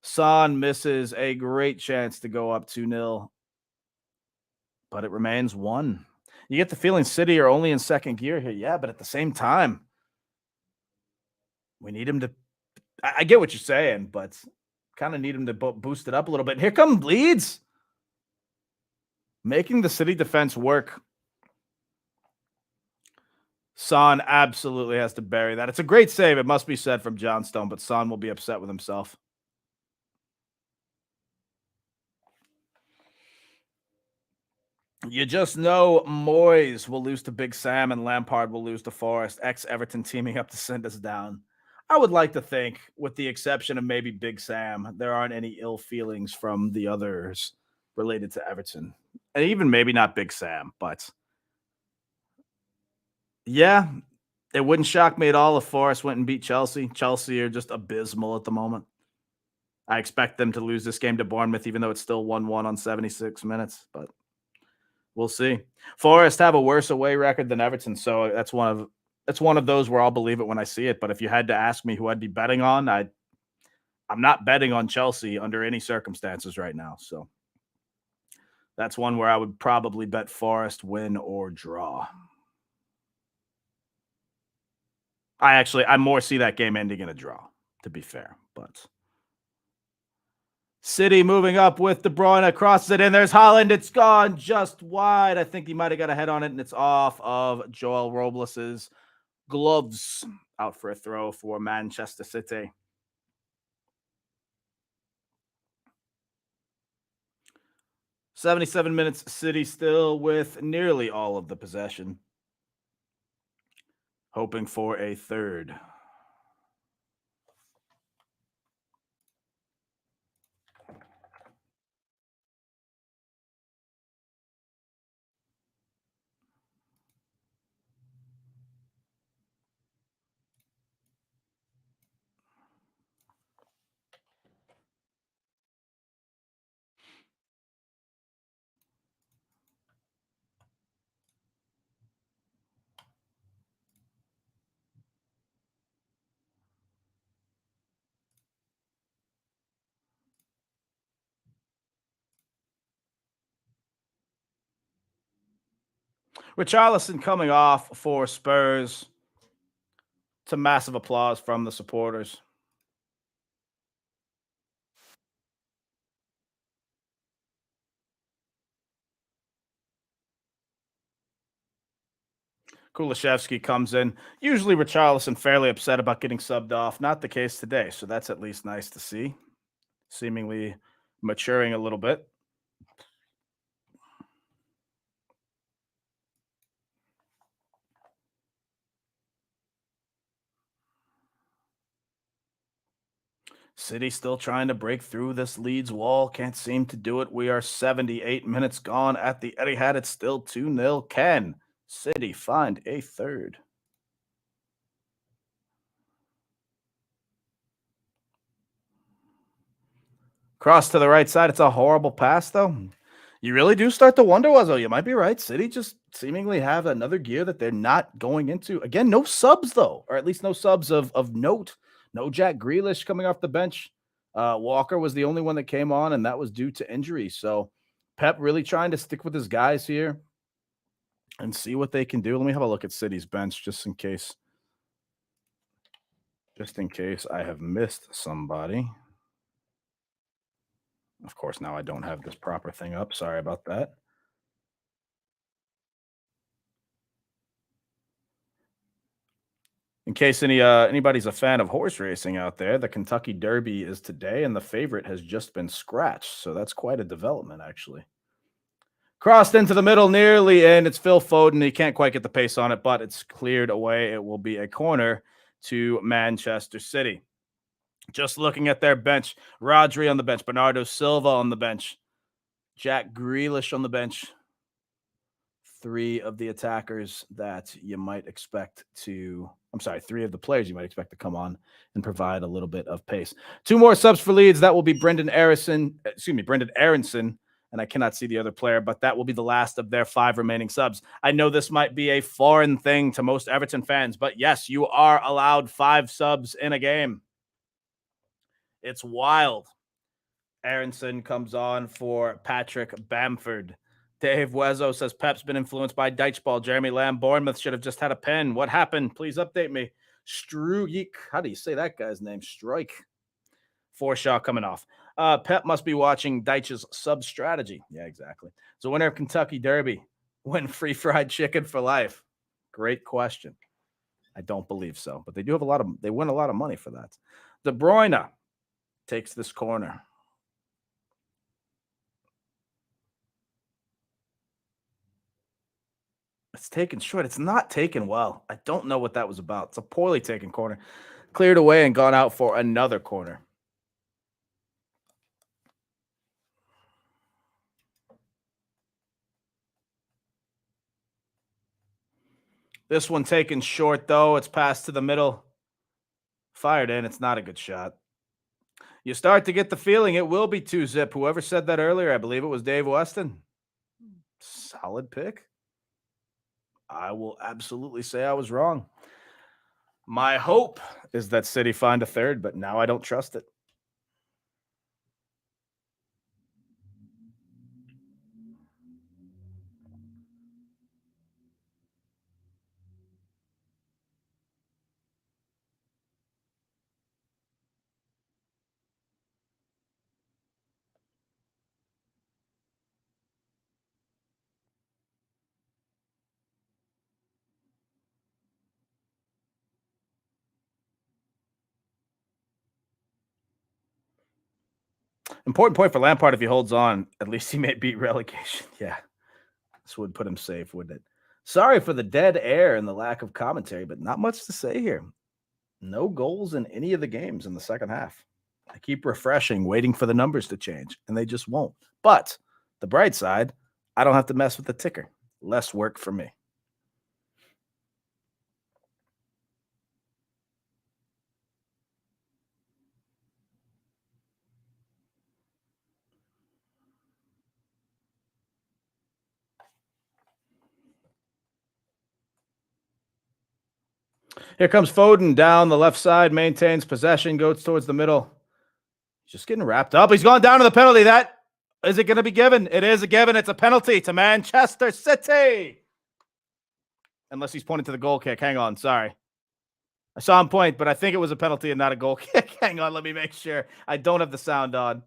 Son misses a great chance to go up 2-0, but it remains 1. You get the feeling City are only in second gear here. Yeah, but at the same time, we need him to. I get what you're saying, but kind of need him to boost it up a little bit. And here come Leeds, making the City defense work. Son absolutely has to bury that. It's a great save, it must be said, from John Stone, but Son will be upset with himself. You just know Moyes will lose to Big Sam and Lampard will lose to Forest. Ex-Everton teaming up to send us down. I would like to think, with the exception of maybe Big Sam, there aren't any ill feelings from the others related to Everton. And even maybe not Big Sam, but yeah, it wouldn't shock me at all if Forest went and beat Chelsea. Chelsea are just abysmal at the moment. I expect them to lose this game to Bournemouth, even though it's still 1-1 on 76 minutes, but we'll see. Forest have a worse away record than Everton, so that's one of those where I'll believe it when I see it. But if you had to ask me who I'd be betting on, I'm not betting on Chelsea under any circumstances right now. So that's one where I would probably bet Forest win or draw. I more see that game ending in a draw, to be fair. But City moving up with De Bruyne, crosses it in. There's Haaland. It's gone just wide. I think he might have got a head on it, and it's off of Joel Robles's gloves. Out for a throw for Manchester City. 77 minutes, City still with nearly all of the possession. Hoping for a third. Richarlison coming off for Spurs. To massive applause from the supporters. Kulishevsky comes in. Usually Richarlison fairly upset about getting subbed off. Not the case today, so that's at least nice to see. Seemingly maturing a little bit. City still trying to break through this Leeds wall. Can't seem to do it. We are 78 minutes gone at the Etihad. It's still 2-0. Can City find a third? Cross to the right side. It's a horrible pass, though. You really do start to wonder, Wuzzo. You might be right. City just seemingly have another gear that they're not going into. Again, no subs, though, or at least no subs of note. No Jack Grealish coming off the bench. Walker was the only one that came on, and that was due to injury. So Pep really trying to stick with his guys here and see what they can do. Let me have a look at City's bench just in case. Just in case I have missed somebody. Of course, now I don't have this proper thing up. Sorry about that. In case anybody's a fan of horse racing out there, the Kentucky Derby is today, and the favorite has just been scratched. So that's quite a development, actually. Crossed into the middle, nearly in. It's Phil Foden. He can't quite get the pace on it, but it's cleared away. It will be a corner to Manchester City. Just looking at their bench, Rodri on the bench, Bernardo Silva on the bench, Jack Grealish on the bench. Three of the attackers that you might expect to, three of the players you might expect to come on and provide a little bit of pace. Two more subs for Leeds. That will be Brendan Aronson, and I cannot see the other player, but that will be the last of their 5 remaining subs. I know this might be a foreign thing to most Everton fans, but yes, you are allowed 5 subs in a game. It's wild. Aronson comes on for Patrick Bamford. Dave Wezzo says Pep's been influenced by Deichball. Jeremy Lamb, Bournemouth should have just had a pen. What happened? Please update me. Struik. How do you say that guy's name? Strike. Forshaw coming off. Pep must be watching Deitch's sub strategy. Yeah, exactly. So winner of Kentucky Derby. Win free fried chicken for life. Great question. I don't believe so, but they do have they win a lot of money for that. De Bruyne takes this corner. It's taken short. It's not taken well. I don't know what that was about. It's a poorly taken corner. Cleared away and gone out for another corner. This one taken short, though. It's passed to the middle. Fired in. It's not a good shot. You start to get the feeling it will be 2-zip. Whoever said that earlier, I believe it was Dave Weston. Solid pick. I will absolutely say I was wrong. My hope is that City find a third, but now I don't trust it. Important point for Lampard if he holds on. At least he may beat relegation. Yeah. This would put him safe, wouldn't it? Sorry for the dead air and the lack of commentary, but not much to say here. No goals in any of the games in the second half. I keep refreshing, waiting for the numbers to change, and they just won't. But the bright side, I don't have to mess with the ticker. Less work for me. Here comes Foden down the left side, maintains possession, goes towards the middle. He's just getting wrapped up. He's gone down to the penalty. That is it going to be given? It is a given. It's a penalty to Manchester City. Unless he's pointing to the goal kick. Hang on. Sorry. I saw him point, but I think it was a penalty and not a goal kick. Hang on. Let me make sure. I don't have the sound on.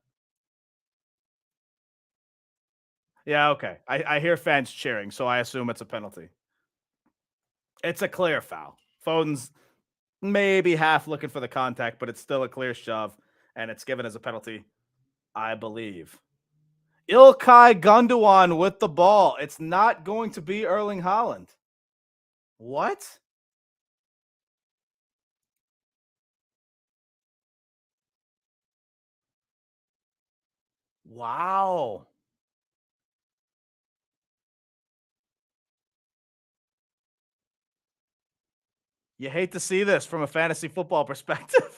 Yeah, okay. I hear fans cheering, so I assume it's a penalty. It's a clear foul. Foden's maybe half looking for the contact, but it's still a clear shove, and it's given as a penalty, I believe. Ilkay Gundogan with the ball. It's not going to be Erling Haaland. What? Wow. You hate to see this from a fantasy football perspective.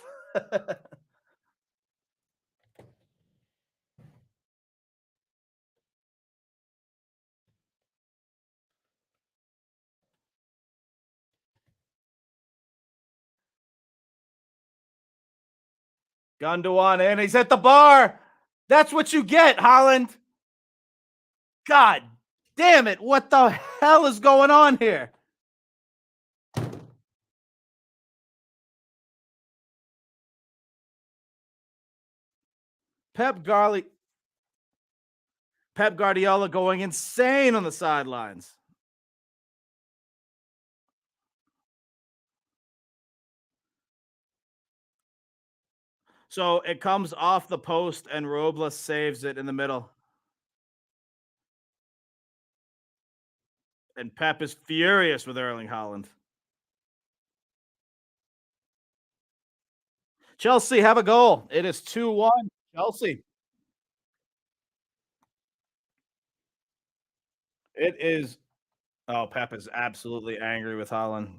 Gundogan in. He's at the bar. That's what you get, Haaland. God damn it. What the hell is going on here? Pep Garley. Pep Guardiola going insane on the sidelines. So it comes off the post and Robles saves it in the middle. And Pep is furious with Erling Haaland. Chelsea have a goal. It is 2-1. Chelsea. It is. Oh, Pep is absolutely angry with Haaland.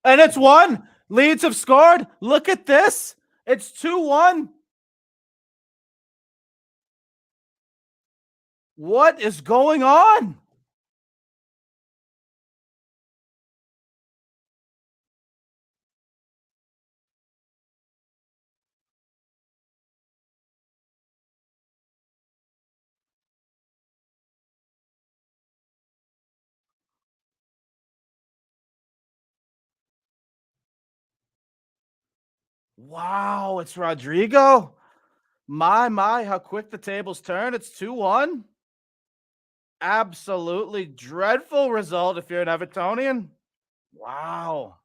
And it's one. Leeds have scored. Look at this. It's 2-1. What is going on? Wow, it's Rodrigo. My, how quick the tables turn. It's 2-1. absolutely dreadful result if you're an Evertonian. Wow.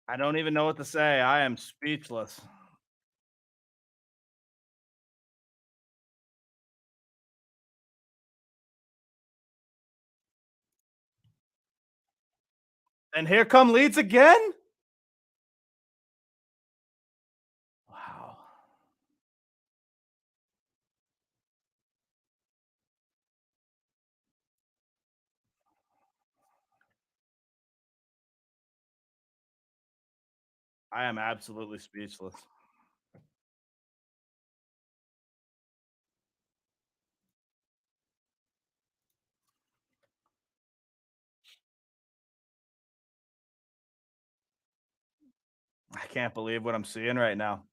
I don't even know what to say. I am speechless. And here come Leeds again? Wow. I am absolutely speechless. I can't believe what I'm seeing right now.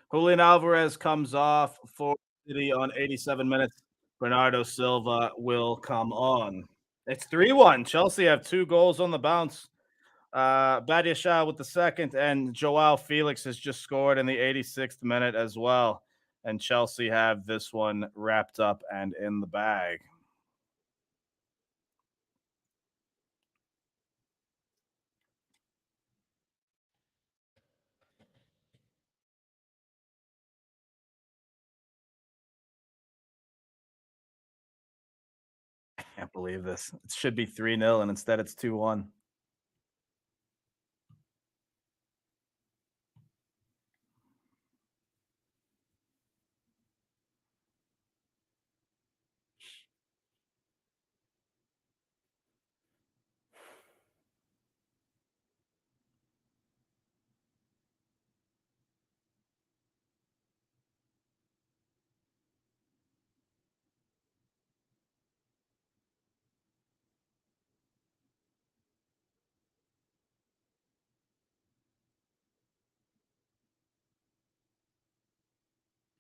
Julian Alvarez comes off for City on 87 minutes. Bernardo Silva will come on. It's 3-1. Chelsea have 2 goals on the bounce. Badia Shah with the second, and Joao Felix has just scored in the 86th minute as well. And Chelsea have this one wrapped up and in the bag. I can't believe this. It should be 3-0, and instead it's 2-1.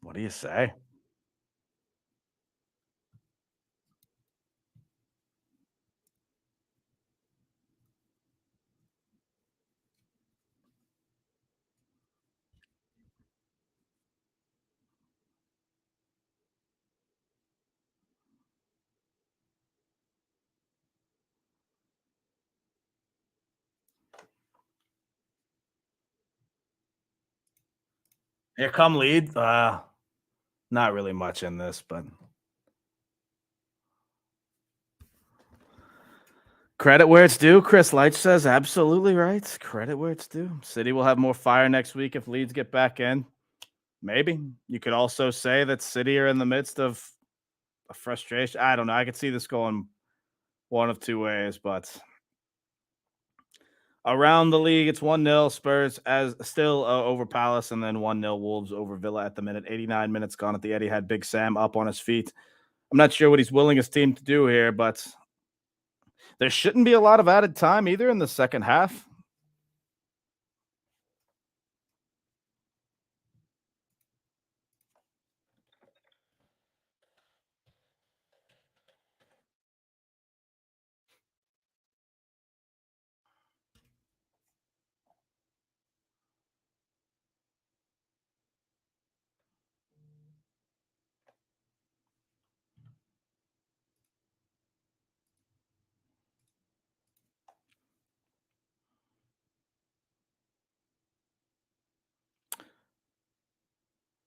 What do you say? Here come Leeds. Not really much in this, but credit where it's due. Chris Leitch says absolutely right. Credit where it's due. City will have more fire next week if Leeds get back in. Maybe you could also say that City are in the midst of a frustration. I don't know. I could see this going one of two ways, but around the league, it's 1-0 Spurs as still over Palace, and then 1-0 Wolves over Villa at the minute. 89 minutes gone at the Eddie had Big Sam up on his feet. I'm not sure what he's willing his team to do here, but there shouldn't be a lot of added time either in the second half.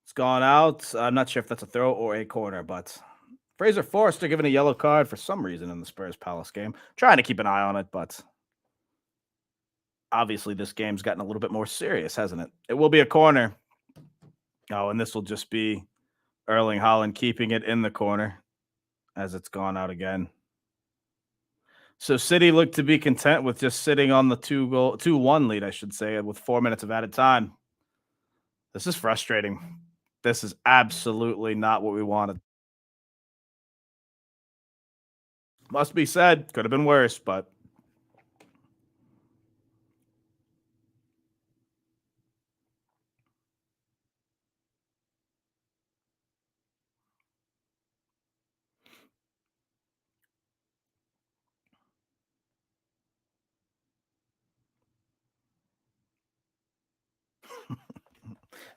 It's gone out. I'm not sure if that's a throw or a corner, but Fraser Forster given a yellow card for some reason in the Spurs Palace game. Trying to keep an eye on it, but obviously this game's gotten a little bit more serious, hasn't it? It will be a corner. Oh, and this will just be Erling Haaland keeping it in the corner as it's gone out again. So City looked to be content with just sitting on the 2-1 lead, I should say, with 4 minutes of added time. This is frustrating. This is absolutely not what we wanted. Must be said, could have been worse, but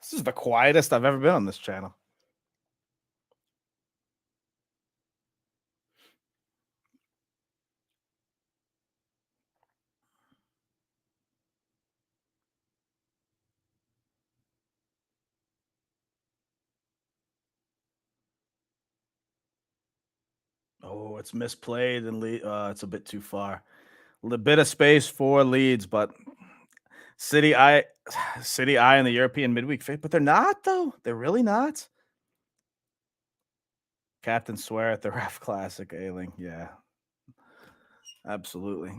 this is the quietest I've ever been on this channel. Oh, it's misplayed and it's a bit too far. A bit of space for Leeds, but City I City I in the European midweek fit, but they're not though. They're really not. Captain swear at the ref classic Ailing. Yeah, absolutely.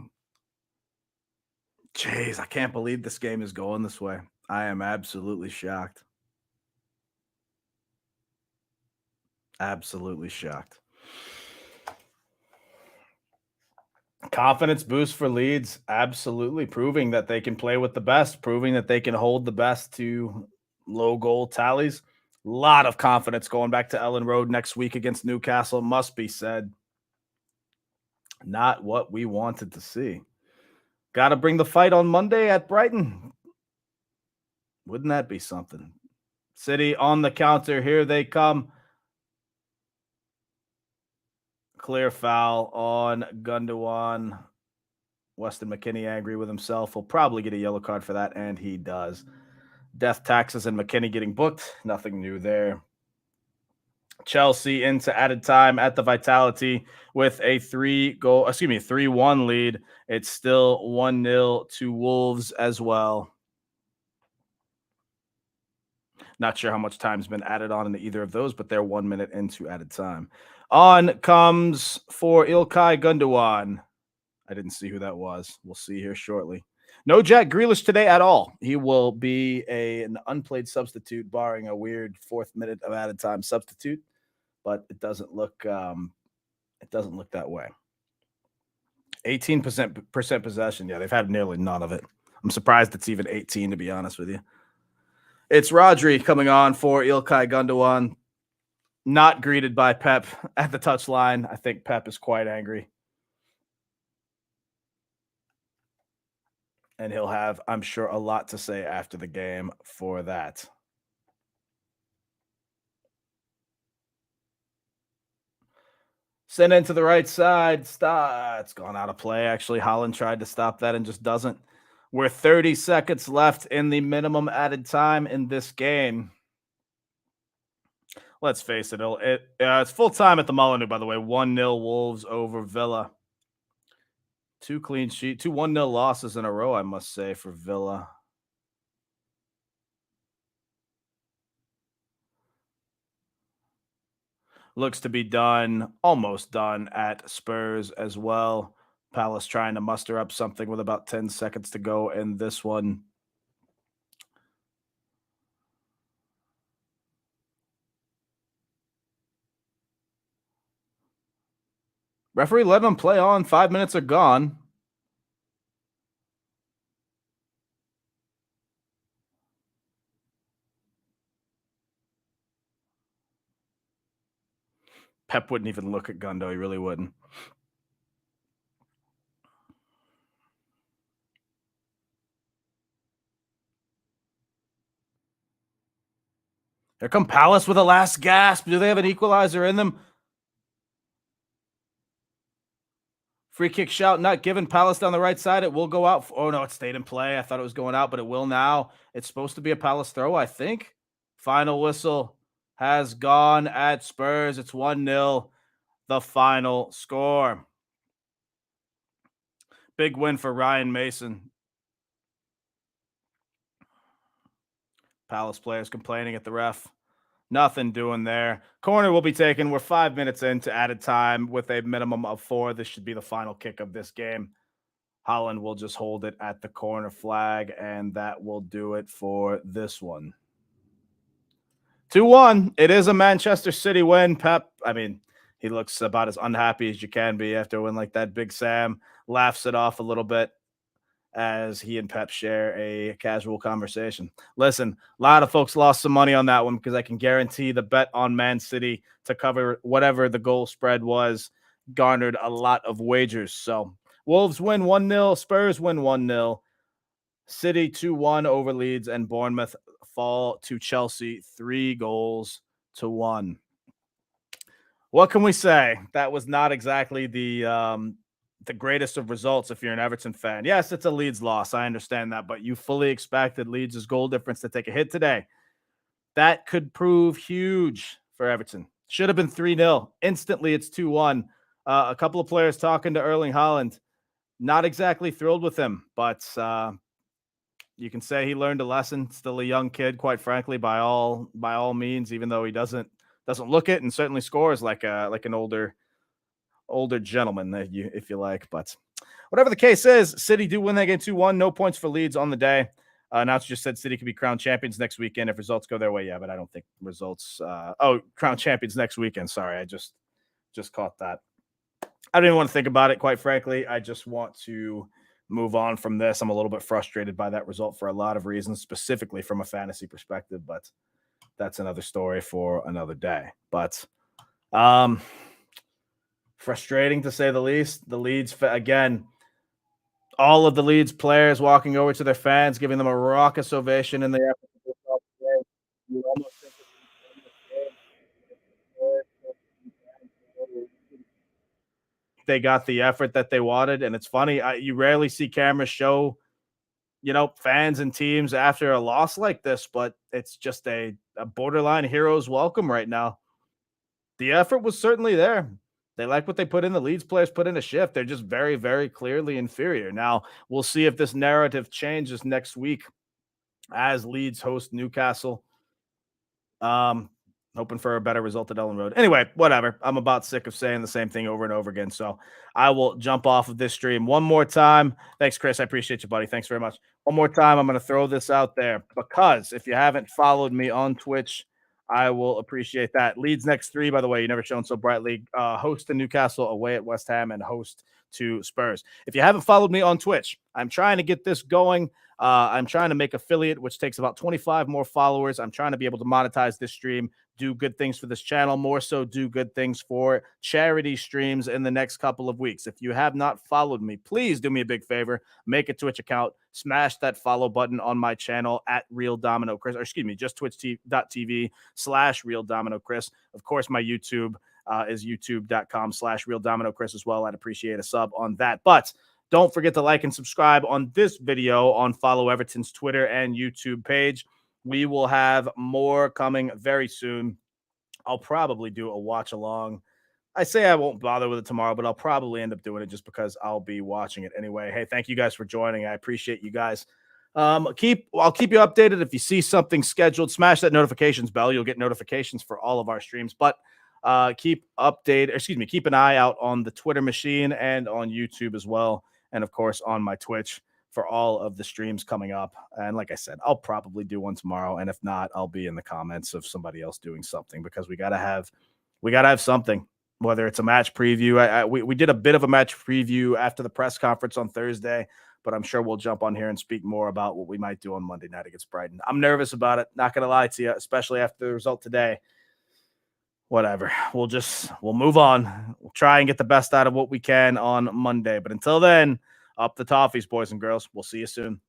Jeez, I can't believe this game is going this way. I am absolutely shocked. Absolutely shocked. Confidence boost for Leeds. Absolutely proving that they can play with the best, proving that they can hold the best to low goal tallies. A lot of confidence going back to Ellen Road next week against Newcastle, must be said. Not what we wanted to see. Got to bring the fight on Monday at Brighton. Wouldn't that be something? City on the counter. Here they come. Clear foul on Gundogan. Weston McKennie angry with himself. He'll probably get a yellow card for that, and he does. Death taxes and McKennie getting booked. Nothing new there. Chelsea into added time at the Vitality with a 3-1 lead. It's still 1-0 to Wolves as well. Not sure how much time's been added on in either of those, but they're 1 minute into added time. On comes for Ilkay Gundogan. I didn't see who that was. We'll see here shortly. No Jack Grealish today at all. He will be an unplayed substitute, barring a weird 4th minute of added time substitute. But it doesn't look that way. 18% possession. Yeah, they've had nearly none of it. I'm surprised it's even 18, to be honest with you. It's Rodri coming on for Ilkay Gundogan. Not greeted by Pep at the touchline. I think Pep is quite angry. And he'll have, I'm sure, a lot to say after the game for that. Send into the right side. Stop. It's gone out of play. Actually, Holland tried to stop that and just doesn't. We're 30 seconds left in the minimum added time in this game. Let's face it. It's full time at the Molineux, by the way. 1-0 Wolves over Villa. 2 clean sheet, 2 1-0 losses in a row, I must say, for Villa. Looks to be done, almost done at Spurs as well. Palace trying to muster up something with about 10 seconds to go in this one. Referee let them play on. 5 minutes are gone. Pep wouldn't even look at Gundo. He really wouldn't. Here come Palace with a last gasp. Do they have an equalizer in them? Free kick shout not given. Palace down the right side. It will go out. Oh, no, it stayed in play. I thought it was going out, but it will now. It's supposed to be a Palace throw, I think. Final whistle has gone at Spurs. It's 1-0, the final score. Big win for Ryan Mason. Palace players complaining at the ref. Nothing doing there. Corner will be taken. We're 5 minutes into added time with a minimum of 4. This should be the final kick of this game. Holland will just hold it at the corner flag, and that will do it for this one. 2-1. It is a Manchester City win. Pep, I mean, he looks about as unhappy as you can be after a win like that. Big Sam laughs it off a little bit as he and Pep share a casual conversation. Listen, a lot of folks lost some money on that one because I can guarantee the bet on Man City to cover whatever the goal spread was garnered a lot of wagers. So Wolves win 1-0, Spurs win 1-0, City 2-1 over Leeds, and Bournemouth fall to Chelsea 3-1. What can we say? That was not exactly the greatest of results if you're an Everton fan. Yes, it's a Leeds loss. I understand that, but you fully expected Leeds' goal difference to take a hit today. That could prove huge for Everton. Should have been 3-0. Instantly, it's 2-1. A couple of players talking to Erling Haaland. Not exactly thrilled with him, but you can say he learned a lesson. Still a young kid, quite frankly, by all means, even though he doesn't look it and certainly scores like an older gentleman, if you like. But whatever the case is, City do win that game 2-1. No points for Leeds on the day. Announcer just said City could be crowned champions next weekend if results go their way. Yeah, but I don't think results. Crowned champions next weekend. Sorry, I just caught that. I don't even want to think about it, quite frankly. I just want to move on from this. I'm a little bit frustrated by that result for a lot of reasons, specifically from a fantasy perspective, but that's another story for another day. But frustrating to say the least. The Leeds, again, all of the Leeds players walking over to their fans, giving them a raucous ovation in the effort to get off the game. You almost think they got the effort that they wanted, and it's funny. You rarely see cameras show, fans and teams after a loss like this, but it's just a borderline hero's welcome right now. The effort was certainly there. They like what they put in. The Leeds players put in a shift. They're just very, very clearly inferior. Now, we'll see if this narrative changes next week as Leeds host Newcastle. Hoping for a better result at Ellen Road. Anyway, whatever. I'm about sick of saying the same thing over and over again. So I will jump off of this stream one more time. Thanks, Chris. I appreciate you, buddy. Thanks very much. One more time, I'm going to throw this out there because if you haven't followed me on Twitch, I will appreciate that. Leeds next 3, by the way, you never shown so brightly. Host to Newcastle, away at West Ham, and host to Spurs. If you haven't followed me on Twitch, I'm trying to get this going. I'm trying to make affiliate, which takes about 25 more followers. I'm trying to be able to monetize this stream, do good things for this channel, more so do good things for charity streams in the next couple of weeks. If you have not followed me, please do me a big favor, make a Twitch account, smash that follow button on my channel at Real Domino Chris, or excuse me, just twitch.tv/Real Domino Chris. Of course, my YouTube is youtube.com/Real Domino Chris as well. I'd appreciate a sub on that. But don't forget to like and subscribe on this video on Follow Everton's Twitter and YouTube page. We will have more coming very soon. I'll probably do a watch along. I say I won't bother with it tomorrow, but I'll probably end up doing it just because I'll be watching it anyway. Hey, thank you guys for joining. I appreciate you guys. I'll keep you updated. If you see something scheduled, smash that notifications bell. You'll get notifications for all of our streams. But keep an eye out on the Twitter machine and on YouTube as well. And of course, on my Twitch for all of the streams coming up. And like I said, I'll probably do one tomorrow. And if not, I'll be in the comments of somebody else doing something because we gotta have something, whether it's a match preview. We did a bit of a match preview after the press conference on Thursday, but I'm sure we'll jump on here and speak more about what we might do on Monday night against Brighton. I'm nervous about it. Not going to lie to you, especially after the result today. Whatever. We'll move on. We'll try and get the best out of what we can on Monday. But until then, up the toffees, boys and girls. We'll see you soon.